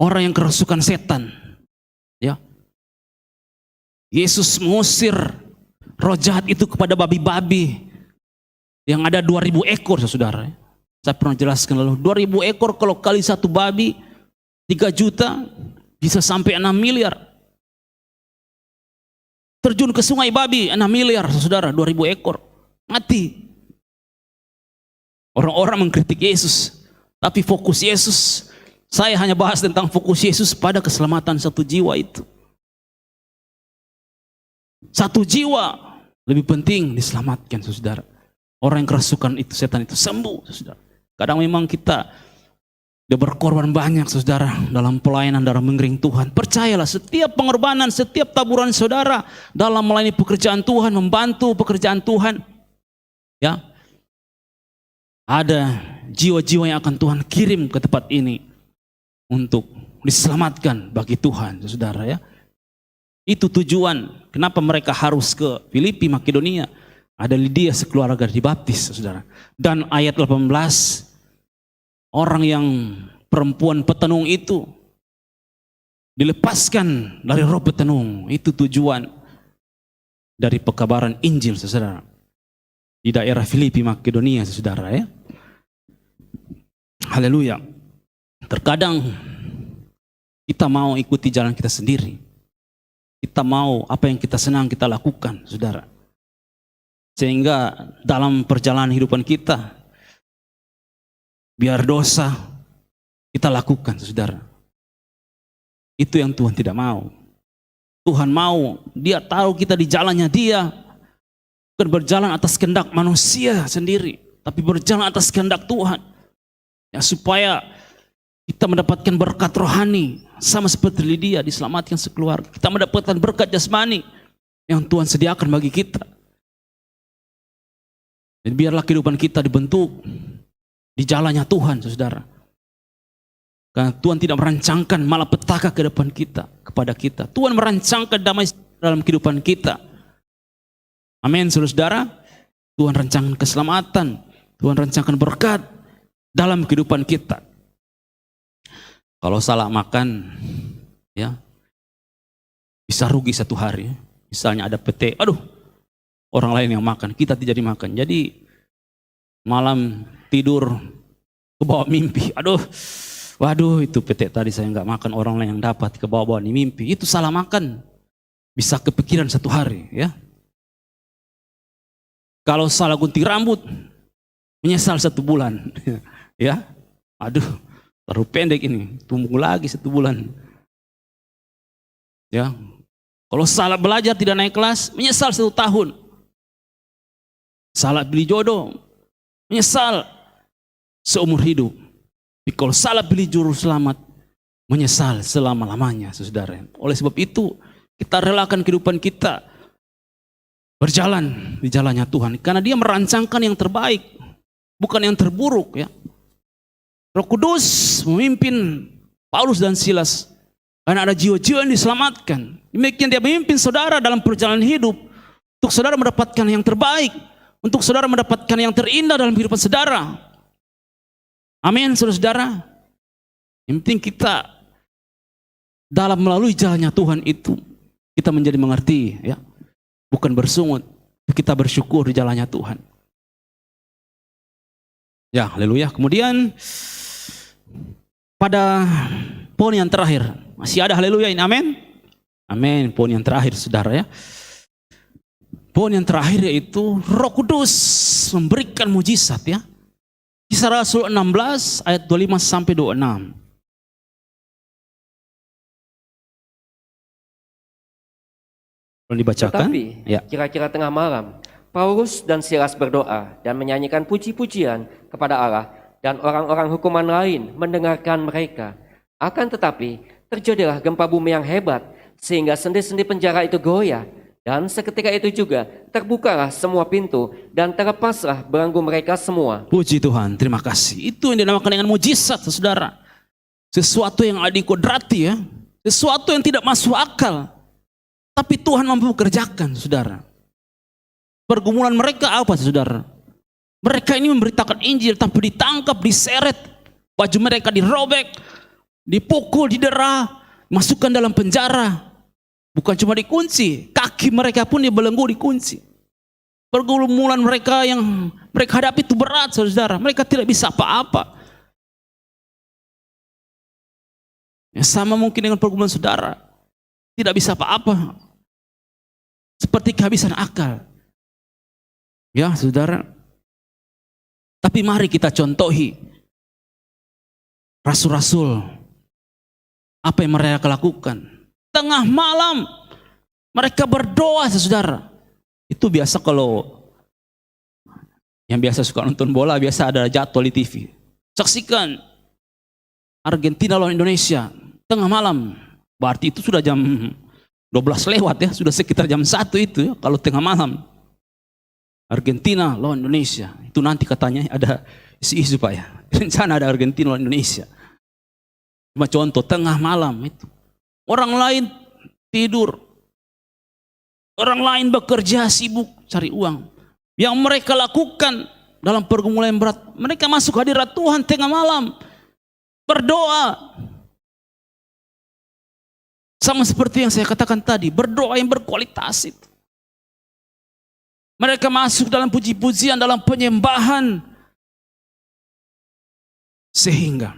orang yang kerasukan setan, ya. Yesus mengusir roh jahat itu kepada babi-babi yang ada 2000 ekor, saudara. Saya pernah jelaskan lalu, 2000 ekor kalau kali 1 babi 3 juta bisa sampai 6 miliar. Terjun ke sungai babi 6 miliar, saudara, 2000 ekor. Mati. Orang-orang mengkritik Yesus, tapi fokus Yesus, saya hanya bahas tentang fokus Yesus pada keselamatan 1 jiwa itu. 1 jiwa lebih penting diselamatkan, saudara. Orang yang kerasukan itu, setan itu sembuh, saudara. Kadang memang kita udah berkorban banyak, saudara, dalam pelayanan, dalam mengiring Tuhan. Percayalah, setiap pengorbanan, setiap taburan saudara dalam melayani pekerjaan Tuhan, membantu pekerjaan Tuhan, ya, ada jiwa-jiwa yang akan Tuhan kirim ke tempat ini untuk diselamatkan bagi Tuhan, saudara ya. Itu tujuan kenapa mereka harus ke Filipi, Makedonia. Ada Lydia sekeluarga dibaptis, saudara. Dan ayat 18, orang yang perempuan petenung itu dilepaskan dari roh petenung. Itu tujuan dari pekabaran Injil, saudara. Di daerah Filipi, Makedonia, saudara ya. Haleluya. Terkadang kita mau ikuti jalan kita sendiri. Kita mau apa yang kita senang kita lakukan, saudara. Sehingga dalam perjalanan kehidupan kita, biar dosa kita lakukan, saudara. Itu yang Tuhan tidak mau. Tuhan mau, Dia tahu kita di jalannya Dia. Bukan berjalan atas kehendak manusia sendiri, tapi berjalan atas kehendak Tuhan. Ya, supaya kita mendapatkan berkat rohani, sama seperti Lydia diselamatkan sekeluarga. Kita mendapatkan berkat jasmani yang Tuhan sediakan bagi kita. Dan biarlah kehidupan kita dibentuk di jalannya Tuhan, saudara. Karena Tuhan tidak merancangkan malapetaka ke depan kita, kepada kita. Tuhan merancangkan damai dalam kehidupan kita. Amin, saudara. Tuhan rancangkan keselamatan, Tuhan rancangkan berkat dalam kehidupan kita. Kalau salah makan, ya bisa rugi satu hari. Misalnya ada pete, aduh, orang lain yang makan, kita tidak dimakan. Jadi malam tidur ke bawah mimpi, aduh, waduh itu pete tadi saya nggak makan, orang lain yang dapat ke bawah-bawah ini mimpi. Itu salah makan, bisa kepikiran satu hari, ya. Kalau salah gunting rambut, menyesal 1 bulan, ya. Aduh, terlalu pendek ini, tumbuh lagi 1 bulan. Ya. Kalau salah belajar tidak naik kelas, menyesal 1 tahun. Salah pilih jodoh, menyesal seumur hidup. Tapi kalau salah pilih juru selamat, menyesal selama-lamanya, saudara. Oleh sebab itu, kita relakan kehidupan kita berjalan di jalannya Tuhan. Karena Dia merancangkan yang terbaik, bukan yang terburuk, ya. Roh Kudus memimpin Paulus dan Silas karena ada jiwa-jiwa yang diselamatkan. Demikian Dia memimpin saudara dalam perjalanan hidup untuk saudara mendapatkan yang terbaik, untuk saudara mendapatkan yang terindah dalam kehidupan saudara. Amin, saudara-saudara. Yang penting kita dalam melalui jalannya Tuhan itu kita menjadi mengerti, ya. Bukan bersungut, kita bersyukur di jalannya Tuhan. Ya, haleluya. Kemudian pada poin yang terakhir, masih ada haleluya ini, amin. Amin, poin yang terakhir saudara ya. Poin yang terakhir yaitu Roh Kudus memberikan mujizat ya. Kisah Rasul 16 ayat 25 sampai 26. Boleh dibacakan? Tetapi Ya. kira-kira tengah malam, Paulus dan Silas berdoa dan menyanyikan puji-pujian kepada Allah, dan orang-orang hukuman lain mendengarkan mereka. Akan tetapi terjadilah gempa bumi yang hebat, sehingga sendi-sendi penjara itu goyah, dan seketika itu juga terbukalah semua pintu dan terlepaslah belenggu mereka semua. Puji Tuhan, terima kasih. Itu yang dinamakan dengan mujizat, saudara. Sesuatu yang adikodrati ya, sesuatu yang tidak masuk akal, tapi Tuhan mampu kerjakan, saudara. Pergumulan mereka apa, saudara? Mereka ini memberitakan Injil, tapi ditangkap, diseret, baju mereka dirobek, dipukul, didera, masukkan dalam penjara. Bukan cuma dikunci, kaki mereka pun dibelenggu, dikunci. Pergumulan mereka yang mereka hadapi itu berat, saudara. Mereka tidak bisa apa-apa. Ya, sama mungkin dengan pergumulan saudara. Tidak bisa apa-apa. Seperti kehabisan akal. Ya, saudara. Tapi mari kita contohi rasul-rasul. Apa yang mereka lakukan? Tengah malam mereka berdoa, saudara. Itu biasa kalau yang biasa suka nonton bola, biasa ada jadwal di TV. Saksikan Argentina lawan Indonesia tengah malam. Berarti itu sudah jam 12 lewat ya, sudah sekitar jam 1 itu ya, kalau tengah malam. Argentina lawan Indonesia. Itu nanti katanya ada isu-isu Pak ya. rencana ada Argentina lawan Indonesia. Cuma contoh tengah malam itu. Orang lain tidur. Orang lain bekerja sibuk cari uang. Yang mereka lakukan dalam pergumulan yang berat, mereka masuk hadirat Tuhan tengah malam. Berdoa. Sama seperti yang saya katakan tadi, berdoa yang berkualitas itu. Mereka masuk dalam puji-pujian, dalam penyembahan. Sehingga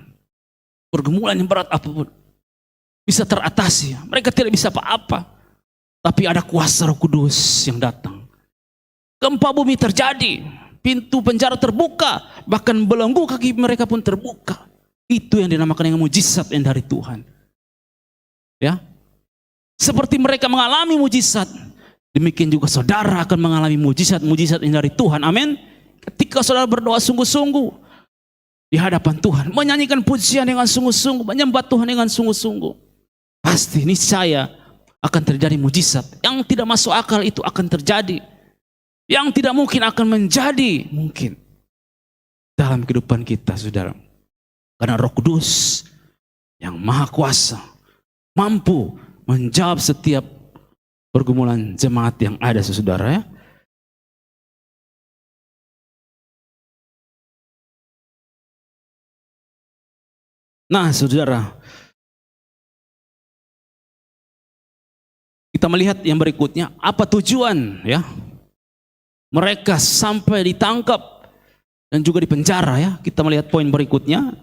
pergumulan yang berat apapun bisa teratasi. Mereka tidak bisa apa-apa. Tapi ada kuasa Roh Kudus yang datang. Gempa bumi terjadi. Pintu penjara terbuka. Bahkan belenggu kaki mereka pun terbuka. Itu yang dinamakan dengan mujizat yang dari Tuhan. Ya, seperti mereka mengalami mujizat, demikian juga saudara akan mengalami mujizat-mujizat yang dari Tuhan. Amin. Ketika saudara berdoa sungguh-sungguh di hadapan Tuhan, menyanyikan pujian dengan sungguh-sungguh, menyembah Tuhan dengan sungguh-sungguh, pasti niscaya akan terjadi mujizat. Yang tidak masuk akal itu akan terjadi. Yang tidak mungkin akan menjadi mungkin dalam kehidupan kita, saudara. Karena Roh Kudus yang Maha Kuasa mampu menjawab setiap pergumulan jemaat yang ada, saudara, ya. Nah, saudara, kita melihat yang berikutnya, apa tujuan, ya? Mereka sampai ditangkap dan juga dipenjara, ya. Kita melihat poin berikutnya.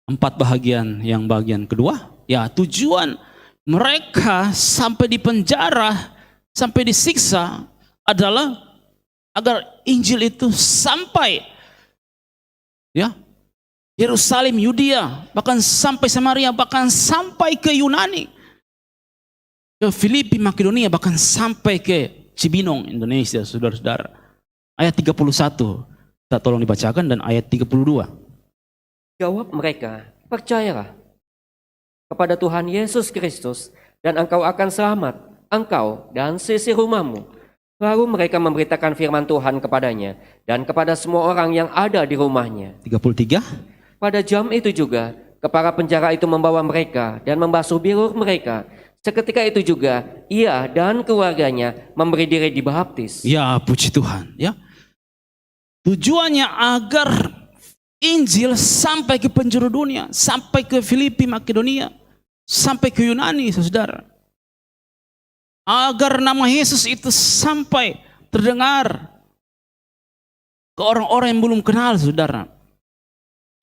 4 bahagian, yang bagian kedua, ya, tujuan mereka sampai di penjara, sampai disiksa adalah agar Injil itu sampai, ya, Yerusalem, Yudea, bahkan sampai Samaria, bahkan sampai ke Yunani, ke Filipi, Makedonia, bahkan sampai ke Cibinong, Indonesia, saudara-saudara. Ayat 31, kita tolong dibacakan, dan ayat 32. Jawab mereka, percayalah kepada Tuhan Yesus Kristus dan engkau akan selamat, engkau dan sisi rumahmu. Lalu mereka memberitakan firman Tuhan kepadanya dan kepada semua orang yang ada di rumahnya. 33. Pada jam itu juga, kepala penjara itu membawa mereka dan membasuh bilur mereka. Seketika itu juga, ia dan keluarganya memberi diri dibaptis. Ya, puji Tuhan, ya. Tujuannya agar Injil sampai ke penjuru dunia, sampai ke Filipi, Makedonia, sampai ke Yunani, saudara. Agar nama Yesus itu sampai terdengar ke orang-orang yang belum kenal, saudara.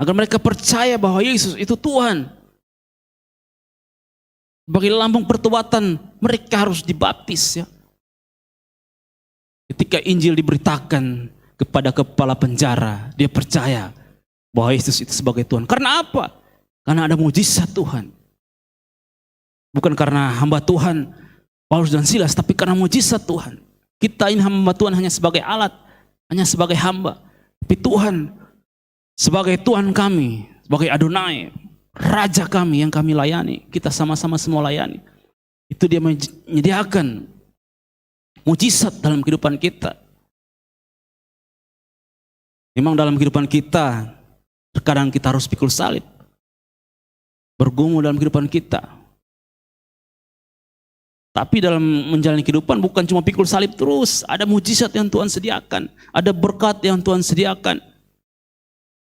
Agar mereka percaya bahwa Yesus itu Tuhan. Bagi lambang pertobatan, mereka harus dibaptis, ya. Ketika Injil diberitakan kepada kepala penjara, dia percaya bahwa Yesus itu sebagai Tuhan. Karena apa? Karena ada mujizat Tuhan. Bukan karena hamba Tuhan Paulus dan Silas, tapi karena mujizat Tuhan. Kita ini hamba Tuhan hanya sebagai alat, hanya sebagai hamba. Tapi Tuhan sebagai Tuhan kami, sebagai Adonai, Raja kami yang kami layani, kita sama-sama semua layani. Itu dia menyediakan mujizat dalam kehidupan kita. Memang dalam kehidupan kita, terkadang kita harus pikul salib. Bergumul dalam kehidupan kita. Tapi dalam menjalani kehidupan bukan cuma pikul salib terus. Ada mujizat yang Tuhan sediakan. Ada berkat yang Tuhan sediakan.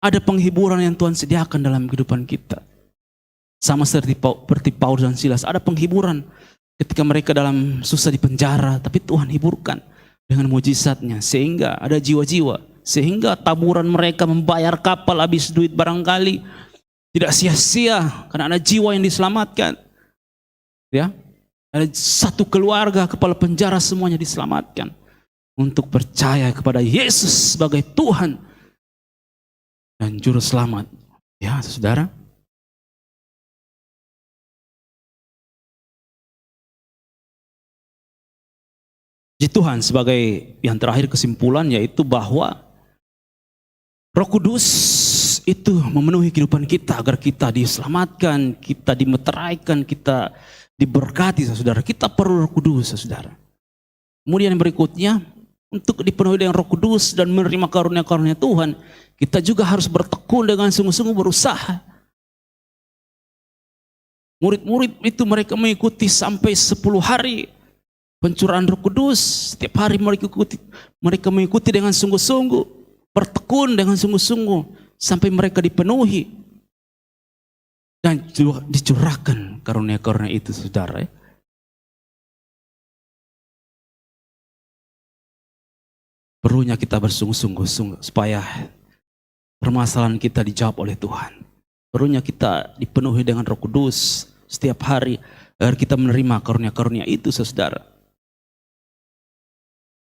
Ada penghiburan yang Tuhan sediakan dalam kehidupan kita. Sama seperti Paulus dan Silas. Ada penghiburan ketika mereka dalam susah di penjara. Tapi Tuhan hiburkan dengan mujizatnya. Sehingga ada jiwa-jiwa. Sehingga taburan mereka membayar kapal habis duit barangkali tidak sia-sia karena ada jiwa yang diselamatkan. Ya, ada satu keluarga kepala penjara semuanya diselamatkan untuk percaya kepada Yesus sebagai Tuhan dan juru selamat. Ya, saudara. Puji Tuhan, sebagai yang terakhir kesimpulan yaitu bahwa Roh Kudus itu memenuhi kehidupan kita agar kita diselamatkan, kita dimeteraikan, kita diberkati, saudara. Kita perlu Roh Kudus, saudara. Kemudian yang berikutnya, untuk dipenuhi dengan Roh Kudus dan menerima karunia-karunia Tuhan, kita juga harus bertekun dengan sungguh-sungguh berusaha. Murid-murid itu mereka mengikuti sampai 10 hari pencurahan Roh Kudus. Setiap hari mereka mengikuti dengan sungguh-sungguh, bertekun dengan sungguh-sungguh sampai mereka dipenuhi dan dicurahkan karunia-karunia itu, saudara. Perlunya kita bersungguh-sungguh supaya permasalahan kita dijawab oleh Tuhan. Perlunya kita dipenuhi dengan Roh Kudus setiap hari agar kita menerima karunia-karunia itu, saudara.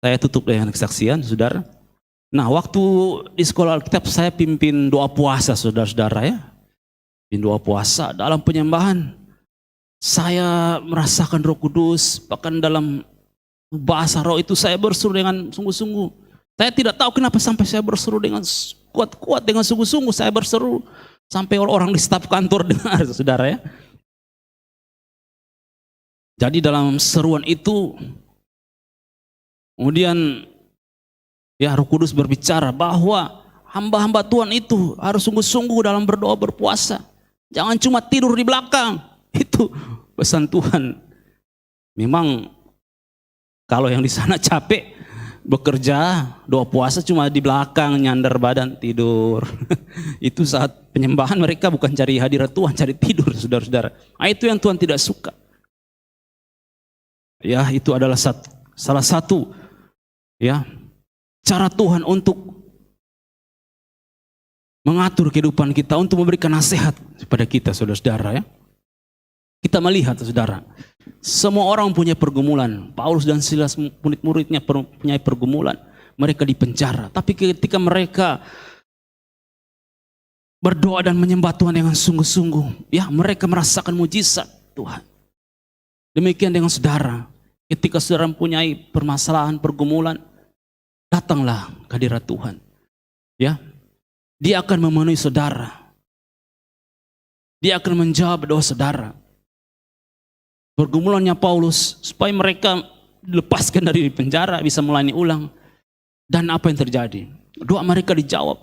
Saya tutup dengan kesaksian, saudara. Nah, waktu di sekolah Alkitab saya pimpin doa puasa, saudara-saudara ya. Pimpin doa puasa dalam penyembahan. Saya merasakan Roh Kudus, bahkan dalam bahasa roh itu saya berseru dengan sungguh-sungguh. Saya tidak tahu kenapa sampai saya berseru dengan kuat-kuat, dengan sungguh-sungguh saya berseru sampai orang di staf kantor dengar, saudara ya. Jadi dalam seruan itu, kemudian ya Roh Kudus berbicara bahwa hamba-hamba Tuhan itu harus sungguh-sungguh dalam berdoa berpuasa. Jangan cuma tidur di belakang. Itu pesan Tuhan. Memang kalau yang di sana capek bekerja, doa puasa cuma di belakang, nyandar badan, tidur. Itu saat penyembahan mereka bukan cari hadirat Tuhan, cari tidur, saudara-saudara. Nah, itu yang Tuhan tidak suka. Ya, itu adalah salah satu ya cara Tuhan untuk mengatur kehidupan kita, untuk memberikan nasihat kepada kita, saudara-saudara ya. Kita melihat, saudara, semua orang punya pergumulan. Paulus dan Silas murid-muridnya punya pergumulan. Mereka dipenjara. Tapi ketika mereka berdoa dan menyembah Tuhan dengan sungguh-sungguh, ya mereka merasakan mujizat Tuhan. Demikian dengan saudara. Ketika saudara mempunyai permasalahan, pergumulan, datanglah ke hadirat Tuhan. Ya, Dia akan memenuhi saudara. Dia akan menjawab doa saudara. Pergumulannya Paulus supaya mereka dilepaskan dari penjara, bisa melayani ulang. Dan apa yang terjadi? Doa mereka dijawab.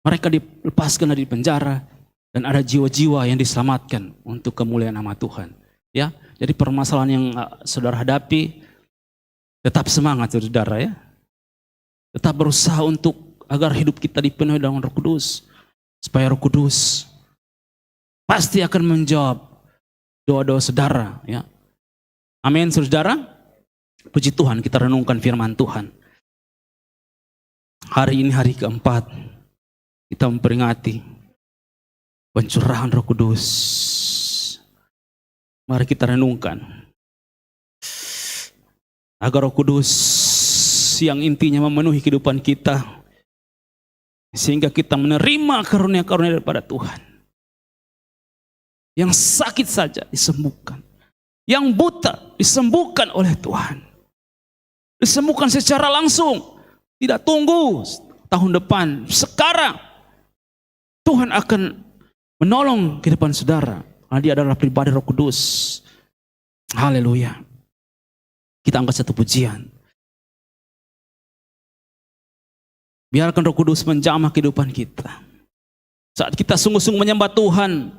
Mereka dilepaskan dari penjara dan ada jiwa-jiwa yang diselamatkan untuk kemuliaan nama Tuhan. Ya, jadi permasalahan yang saudara hadapi, tetap semangat, saudara ya. Tetap berusaha untuk agar hidup kita dipenuhi dengan Roh Kudus, supaya Roh Kudus pasti akan menjawab doa-doa saudara, ya. Amin, saudara. Puji Tuhan, kita renungkan firman Tuhan. Hari ini hari keempat, kita memperingati pencurahan Roh Kudus. Mari kita renungkan agar Roh Kudus yang intinya memenuhi kehidupan kita, sehingga kita menerima karunia-karunia daripada Tuhan. Yang sakit saja disembuhkan. Yang buta disembuhkan oleh Tuhan. Disembuhkan secara langsung. Tidak tunggu tahun depan. Sekarang Tuhan akan menolong kehidupan saudara. Karena Dia adalah pribadi Roh Kudus. Haleluya. Kita angkat satu pujian. Biarkan Roh Kudus menjamah kehidupan kita. Saat kita sungguh-sungguh menyembah Tuhan,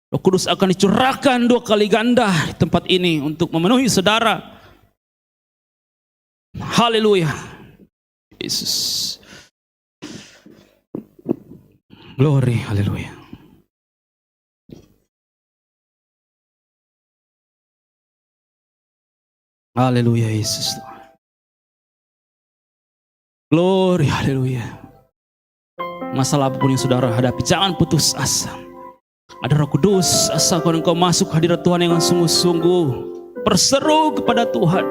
Roh Kudus akan dicurahkan 2 kali ganda di tempat ini untuk memenuhi saudara. Haleluya. Yesus. Glory, haleluya. Haleluya, Yesus. Glory, haleluya. Masalah apapun yang saudara hadapi, jangan putus asa. Ada Roh Kudus, asalkan engkau masuk hadirat Tuhan dengan sungguh-sungguh, berseru kepada Tuhan,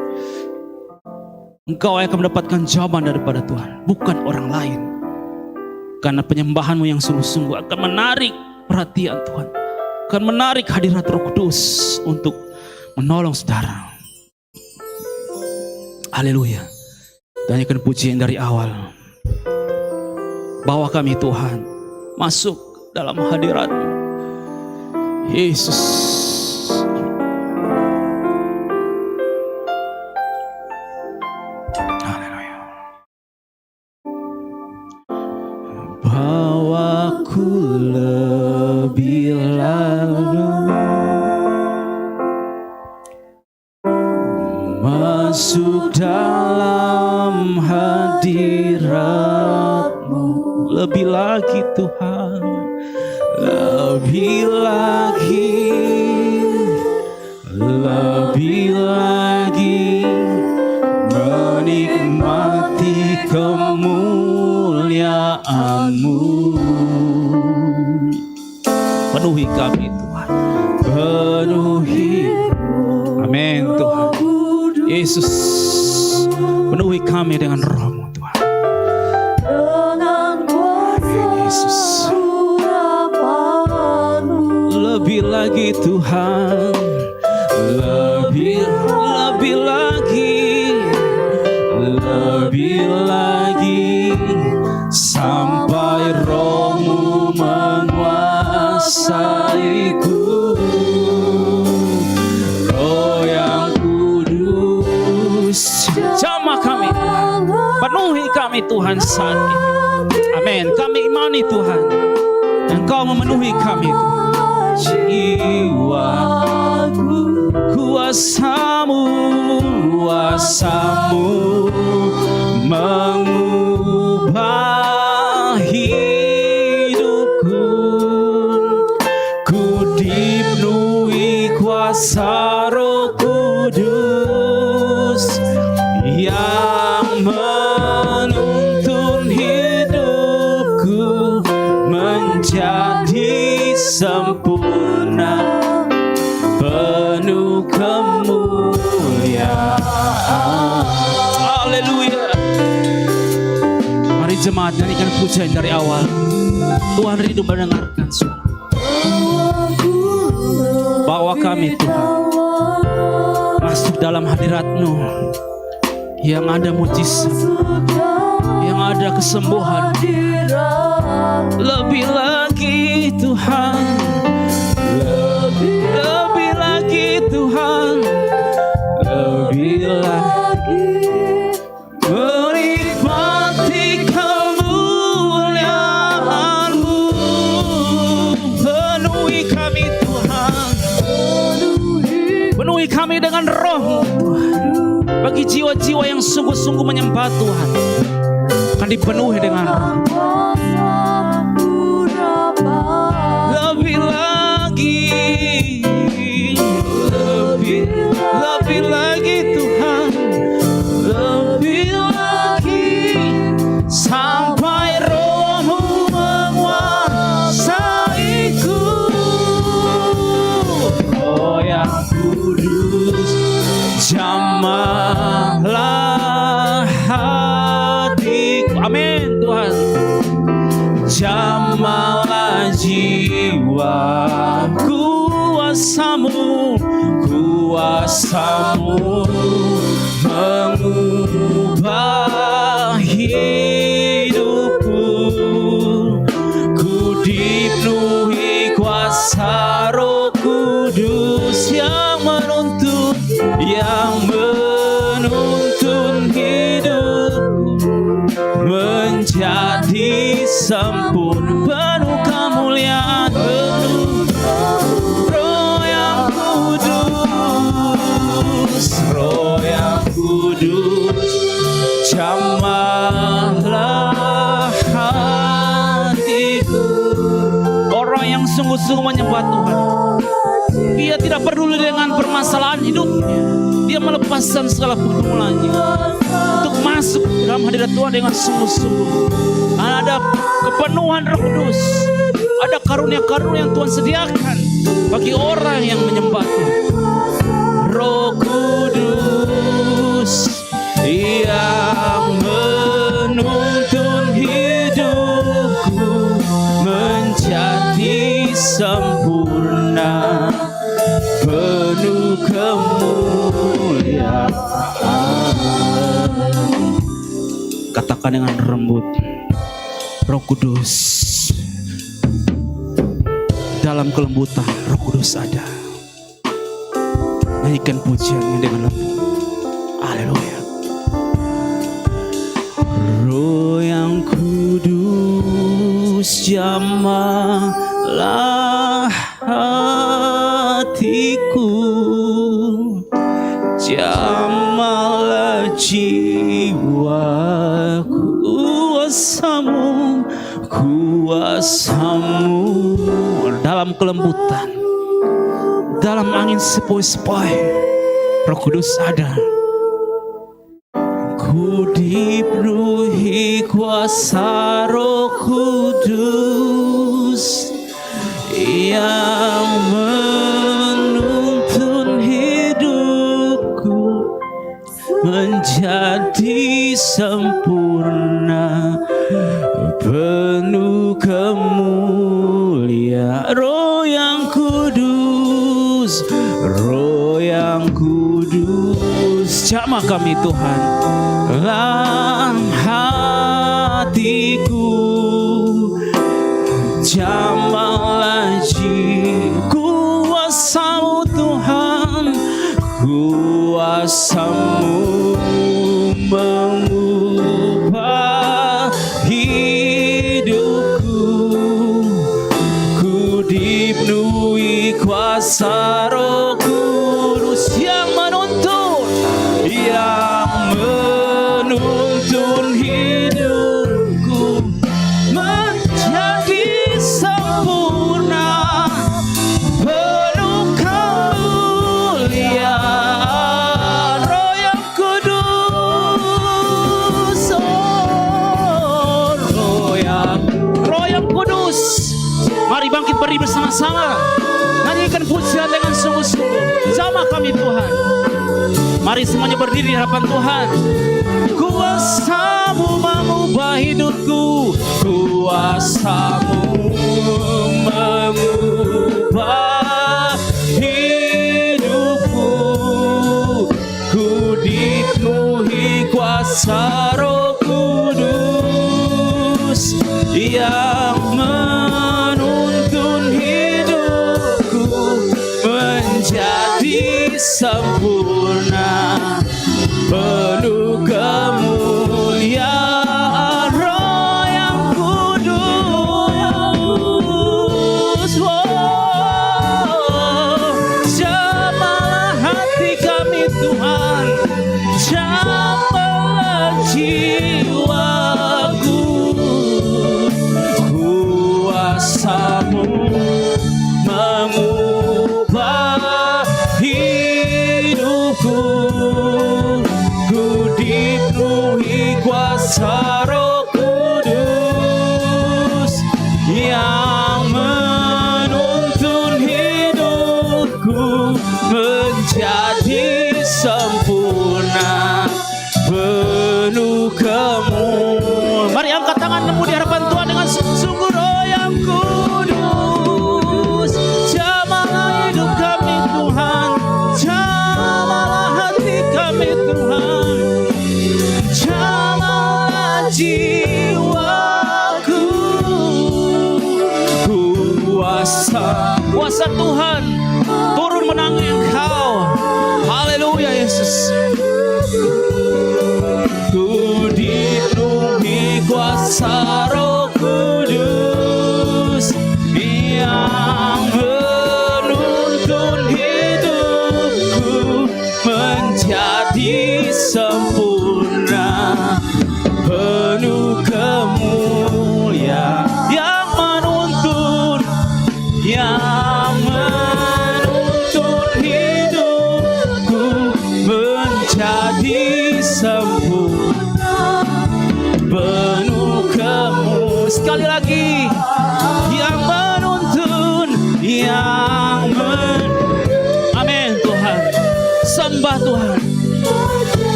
engkau akan mendapatkan jawaban daripada Tuhan, bukan orang lain. Karena penyembahanmu yang sungguh-sungguh akan menarik perhatian Tuhan, akan menarik hadirat Roh Kudus untuk menolong saudara. Haleluya. Nyanyikan pujian dari awal. Bawa kami Tuhan masuk dalam hadirat-Mu, Yesus. Haleluya. masuk dalam hadirat-Mu. Lebih lagi Tuhan, lebih lagi, lebih lagi menikmati kemuliaan-Mu. Penuhi kami Tuhan, penuhi. Amin Tuhan. Yesus, penuhi kami dengan Roh-Mu Tuhan. Yesus, lebih lagi Tuhan, lebih lagi, lebih lagi, sampai Roh-Mu menguasaiku. Roh yang kudus, jamah kami Tuhan, penuhi kami Tuhan saat ini. Amin. Kami imani Tuhan, Engkau memenuhi kami Tuhan. Jiwaku, kuasa-Mu, kuasa-Mu mengubah hidupku. Ku dipenuhi kuasa Roh Kudus yang menuntun hidupku menjadi sempurna, penuh kemuliaan. Haleluya. Mari jemaat nyanyikan pujian dari awal. Tuhan rindu mendengarkan suara. Bawa kami Tuhan masuk dalam hadirat-Mu yang ada mujizat, yang ada kesembuhan. Lebih lagi Tuhan, lebih lagi Tuhan, lebih lagi menikmati kemuliaan-Mu. Penuhi kami Tuhan, penuhi kami dengan Roh-Mu Tuhan. Bagi jiwa-jiwa yang sungguh-sungguh menyembah Tuhan, akan dipenuhi dengan Roh. Lebih lagi, lebih lagi Tuhan, lebih lagi, sampai Roh-Mu menguasaiku. Roh yang kudus, jamahlah hatiku. Amin Tuhan. Jamahlah jiwa, kuasa-Mu, kuasa-Mu mengubah hidupku. Ku dipenuhi kuasa Roh Kudus yang menuntun hidupku menjadi sempurna, penuh kemuliaan. Roh yang kudus, Roh yang kudus, jamahlah hatiku. Orang yang sungguh-sungguh menyembah Tuhan, dia tidak peduli dengan permasalahan hidupnya. Dia melepaskan segala pergumulannya untuk masuk dalam hadirat Tuhan dengan sungguh-sungguh. Ada kepenuhan Roh Kudus, ada karunia-karunia yang Tuhan sediakan bagi orang yang menyembah Tuhan. Roh Kudus yang menuntun hidupku menjadi sempurna, penuh kemuliaan. Katakan dengan lembut, Roh Kudus, dalam kelembutan Roh Kudus ada. Nyanyikan pujiannya dengan lembut. Haleluya. Roh yang kudus, jamahlah hatiku, jamahlah jiwa, kuasamu dalam kelembutan, dalam angin sepoi-sepoi, Roh Kudus ada. Ku dipenuhi kuasa Roh Kudus yang menuntun hidupku menjadi sempurna, penuh kemuliaan. Roh yang kudus, Roh yang kudus, jamah kami Tuhan dalam hatiku, jamahlah kuasamu Tuhan, kuasamu mengubah hidupku. Ku dipenuhi kuasa Roh Kudus yang menuntun hidupku menjadi sempurna, penuh kemuliaan. Roh yang kudus, Roh yang kudus. Mari bangkit berdiri bersama-sama, nyanyikan pujian dengan sungguh-sungguh. Sama kami Tuhan. Mari semuanya berdiri di hadapan Tuhan. Kuasamu mengubah hidupku, kuasamu mengubah hidupku. Ku dipenuhi kuasa Roh Kudus yang menuntun hidupku menjadi sempurna, penuh kemuliaan. Roh yang kudus, jamahlah hati kami Tuhan, jamahlah jiwaku. Kuasamu mengubah hidupku, ku dipenuhi kuasa Roh Kudus yang menuntun hidupku menjadi sempurna, penuh kemuliaan. Mari angkat tanganmu di hadapan Tuhan dengan sungguh-sungguh. Roh yang kudus, jamahlah hidup kami Tuhan, jamahlah hati kami Tuhan, jamahlah jiwaku. Kuasa Tuhan turun menangis Engkau. Haleluya Yesus. Ku dipenuhi kuasa Roh Kudus yang menuntun hidupku menjadi sempurna, penuh kemuliaan. Yang menuntun hidupku menjadi sempurna, penuh kemuliaan. Sekali lagi, yang menuntun, amin Tuhan. Sembah Tuhan.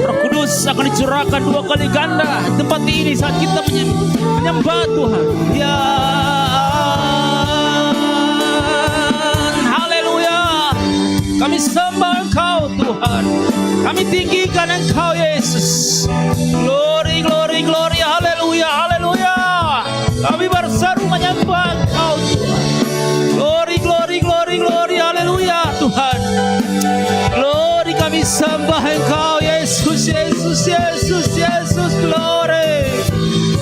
Roh Kudus akan dicurahkan 2 kali ganda tempat ini saat kita menyembah Tuhan. Ya, haleluya. Kami sembah Engkau Tuhan, kami tinggikan Engkau Yesus. Glory, glory, glory, haleluya, haleluya. Kami berseru menyembah Engkau Tuhan. Glory, glory, glory, glory, haleluya Tuhan. Glory, kami sembah Engkau Yesus, Yesus, Yesus, Yesus, glory.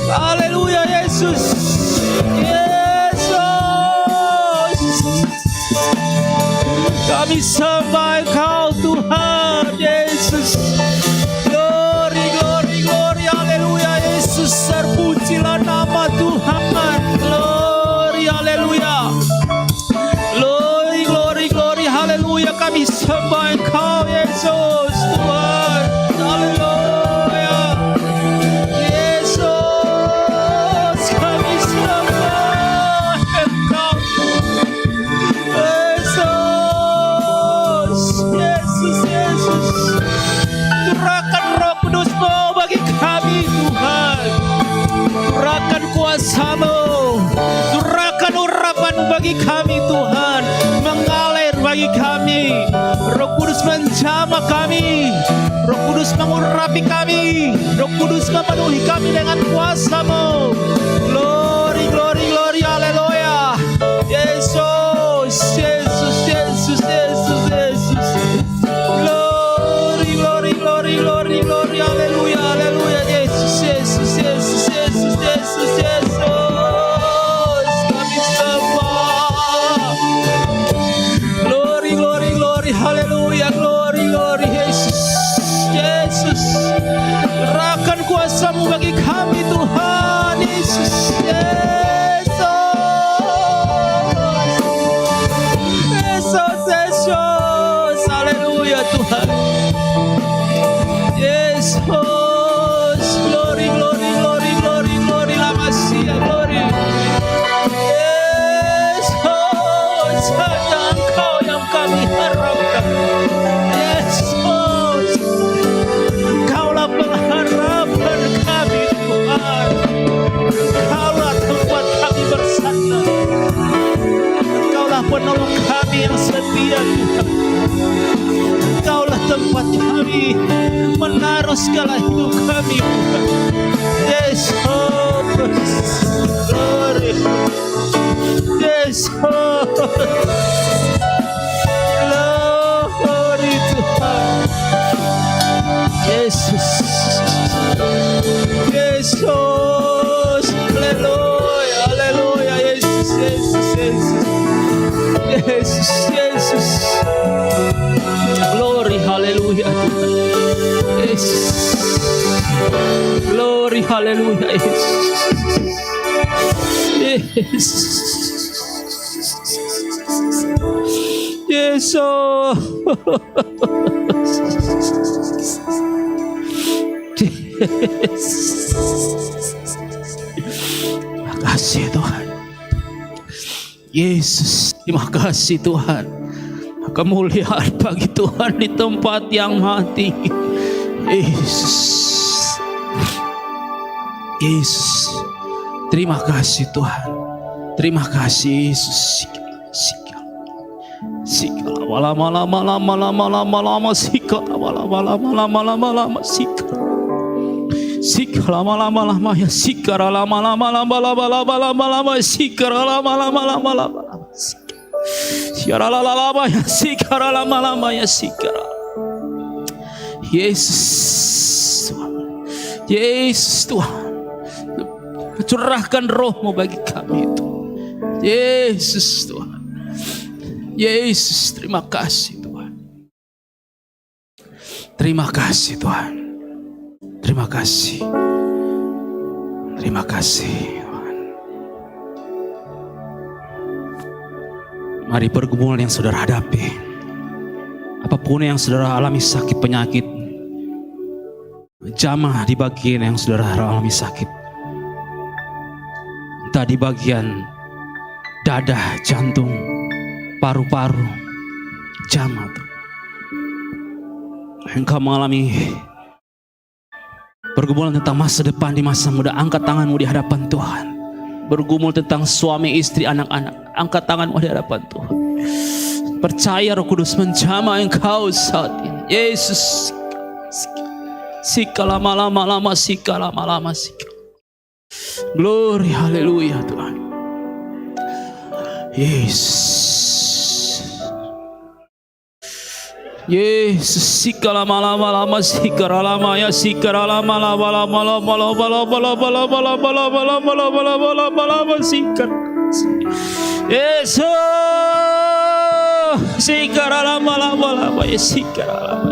Haleluya Yesus. Kami sembah Engkau Tuhan Yesus. Glory. Yesus Tuhan, haleluya. Yesus, kami sembah Engkau. Yesus, Yesus, curahkan Roh Kudus-Mu bagi kami Tuhan. Curahkan kuasa-Mu, curahkan urapan bagi kami Tuhan, mengalir bagi kami. Roh Kudus menjamah kami, Roh Kudus mengurapi kami, Roh Kudus memenuhi kami dengan kuasa-Mu. Glory, glory, glory, haleluya. Yesus, Yesus, Yesus, Yesus, Yesus. Glory, glory, glory, glory, glory, haleluya, haleluya. Yesus, Yesus, Yesus, Yesus, Yesus, Yesus. Kami sembah. Glory, glory, glory, haleluya, glory, glory, Yesus, Yesus. Curahkan kuasa-Mu bagi kami Tuhan, Yesus, Yesus, Yesus, haleluya Tuhan. Yesus, glory, glory, glory, glory, glory, la Masia, glory. Yesus, hanya Engkau yang kami harapkan. Yesus, Engkaulah pengharapan kami Tuhan. Engkaulah tempat kami bersandar. Engkaulah penolong kami yang setia Tuhan. Engkaulah tempat kami menaruh segala hidup kami Tuhan. Yesus, glory. Yesus, glory Tuhan. Yesus, Yesus, haleluya, haleluya, Yesus, Yesus, Yesus, Yesus, Yesus. Glory, haleluya Tuhan. Yesus, glory, haleluya, Yesus. Yesus, Yesus. Terima kasih Tuhan. Yesus, terima kasih Tuhan. Kemuliaan bagi Tuhan di tempat yang maha tinggi. Yesus, Yesus, terima kasih Tuhan. Terima kasih Yesus. Sikala lama sikala lama sikala lama ya sikala lama sikala lama sikala lama ya sikala lama ya sikala. Yesus, Yesus Tuhan, curahkan Roh-Mu bagi kami itu. Yesus Tuhan, Yesus, terima kasih Tuhan. Terima kasih Tuhan. Terima kasih. Terima kasih Tuhan. Mari pergumulan yang saudara hadapi, apapun yang saudara alami sakit penyakit, jamah di bagian yang saudara alami sakit, entah di bagian dada, jantung, paru-paru, jamah. Engkau mengalami bergumul tentang masa depan di masa muda, angkat tanganmu di hadapan Tuhan. Bergumul tentang suami, istri, anak-anak, angkat tanganmu di hadapan Tuhan. Percaya Roh Kudus menjamah engkau saat ini. Yesus, sikala lama sikala. Glory, haleluya Tuhan. Yesus, Yesus, sikala lama sikara lama ya sikara lama sikar. Yesus, sikara lama ya sikara lama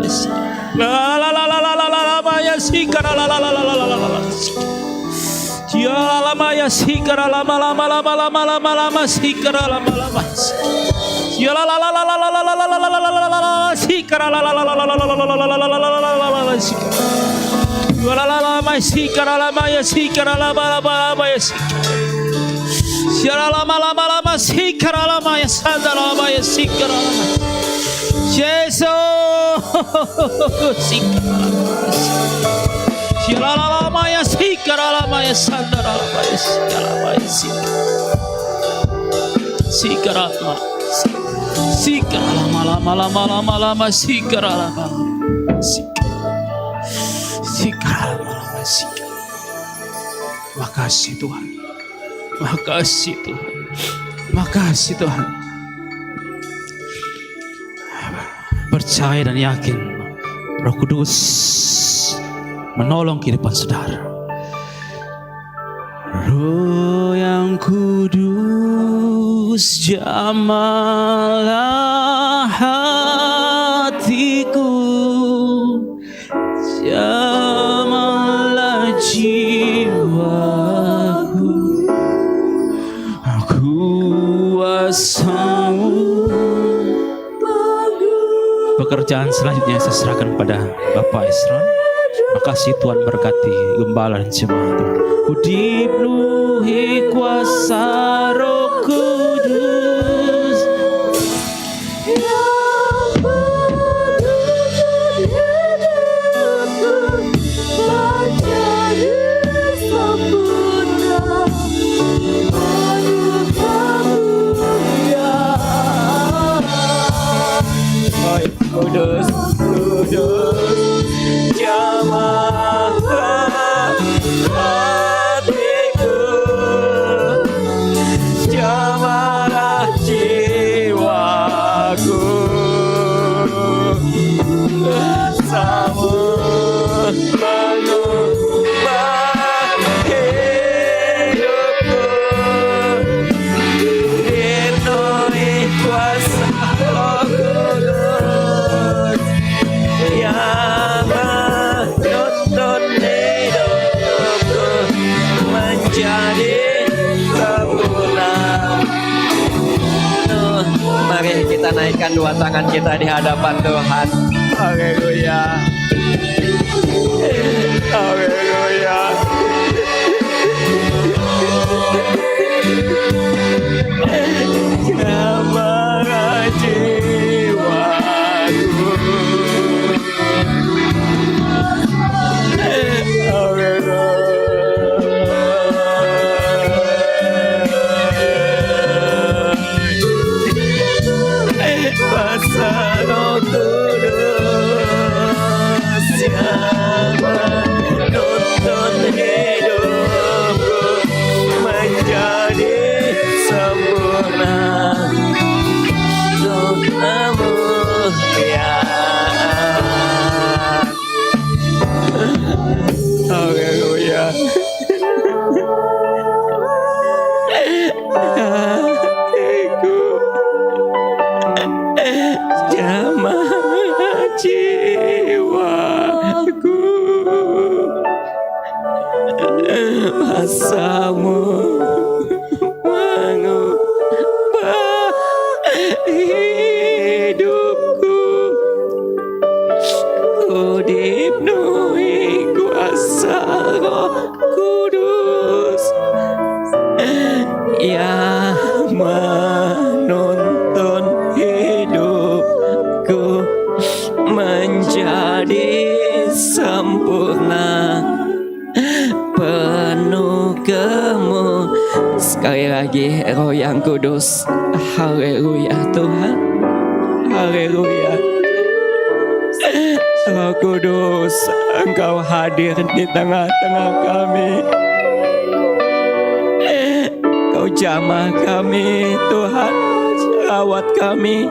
ya sikara ya lama ya sikara lama sikara lama ya Makasih Tuhan. Makasih Tuhan. Makasih Tuhan. Percaya dan yakin Roh Kudus menolong kehidupan saudara. Roh yang kudus, jamahlah hatiku, jamahlah jiwaku, kuasamu. Pekerjaan selanjutnya saya serahkan pada Bapak Esron. Makasih Tuhan, berkati gembala dan jemaat Tuhan. Ku dipenuhi kuasa Roh Kudus. Kudus, kudus, jamahlah hatiku, jamahlah jiwaku, kuasamu mengubah hidupku, penuhi kuasa Roh Kudus yang menuntun hidupku menjadi sempurna. Mari kita naikkan dua tangan kita di hadapan Tuhan. Haleluya. Haleluya. Jamahlah jiwaku. Kuasa Roh Kudus yang menuntun hidupku menjadi sempurna. Doamu ya. Haleluya. Hatiku jamah jiwaku, kuasamu mengubah hidupku, ku dipenuhi kuasa Roh Kudus yang menuntun hidupku menjadi sempurna, penuh kemurahan. Sekali lagi, Roh yang Kudus. Haleluya Tuhan. Haleluya. Roh Kudus, Engkau hadir di tengah-tengah kami. Kau jamah kami Tuhan, rawat kami.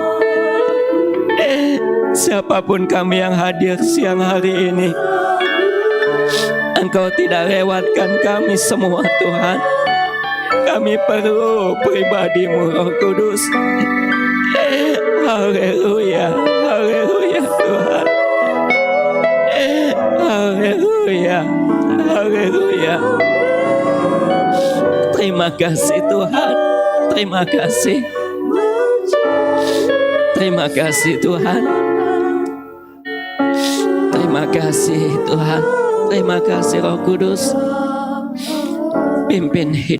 Siapapun kami yang hadir siang hari ini, Engkau tidak lewatkan kami semua Tuhan. Kami perlu pribadi-Mu Roh Kudus. Haleluya, haleluya Tuhan. Haleluya, haleluya. Terima kasih Tuhan. Terima kasih. Terima kasih Tuhan. kasih Tuhan. Terima kasih Roh Kudus. Pimpin hidup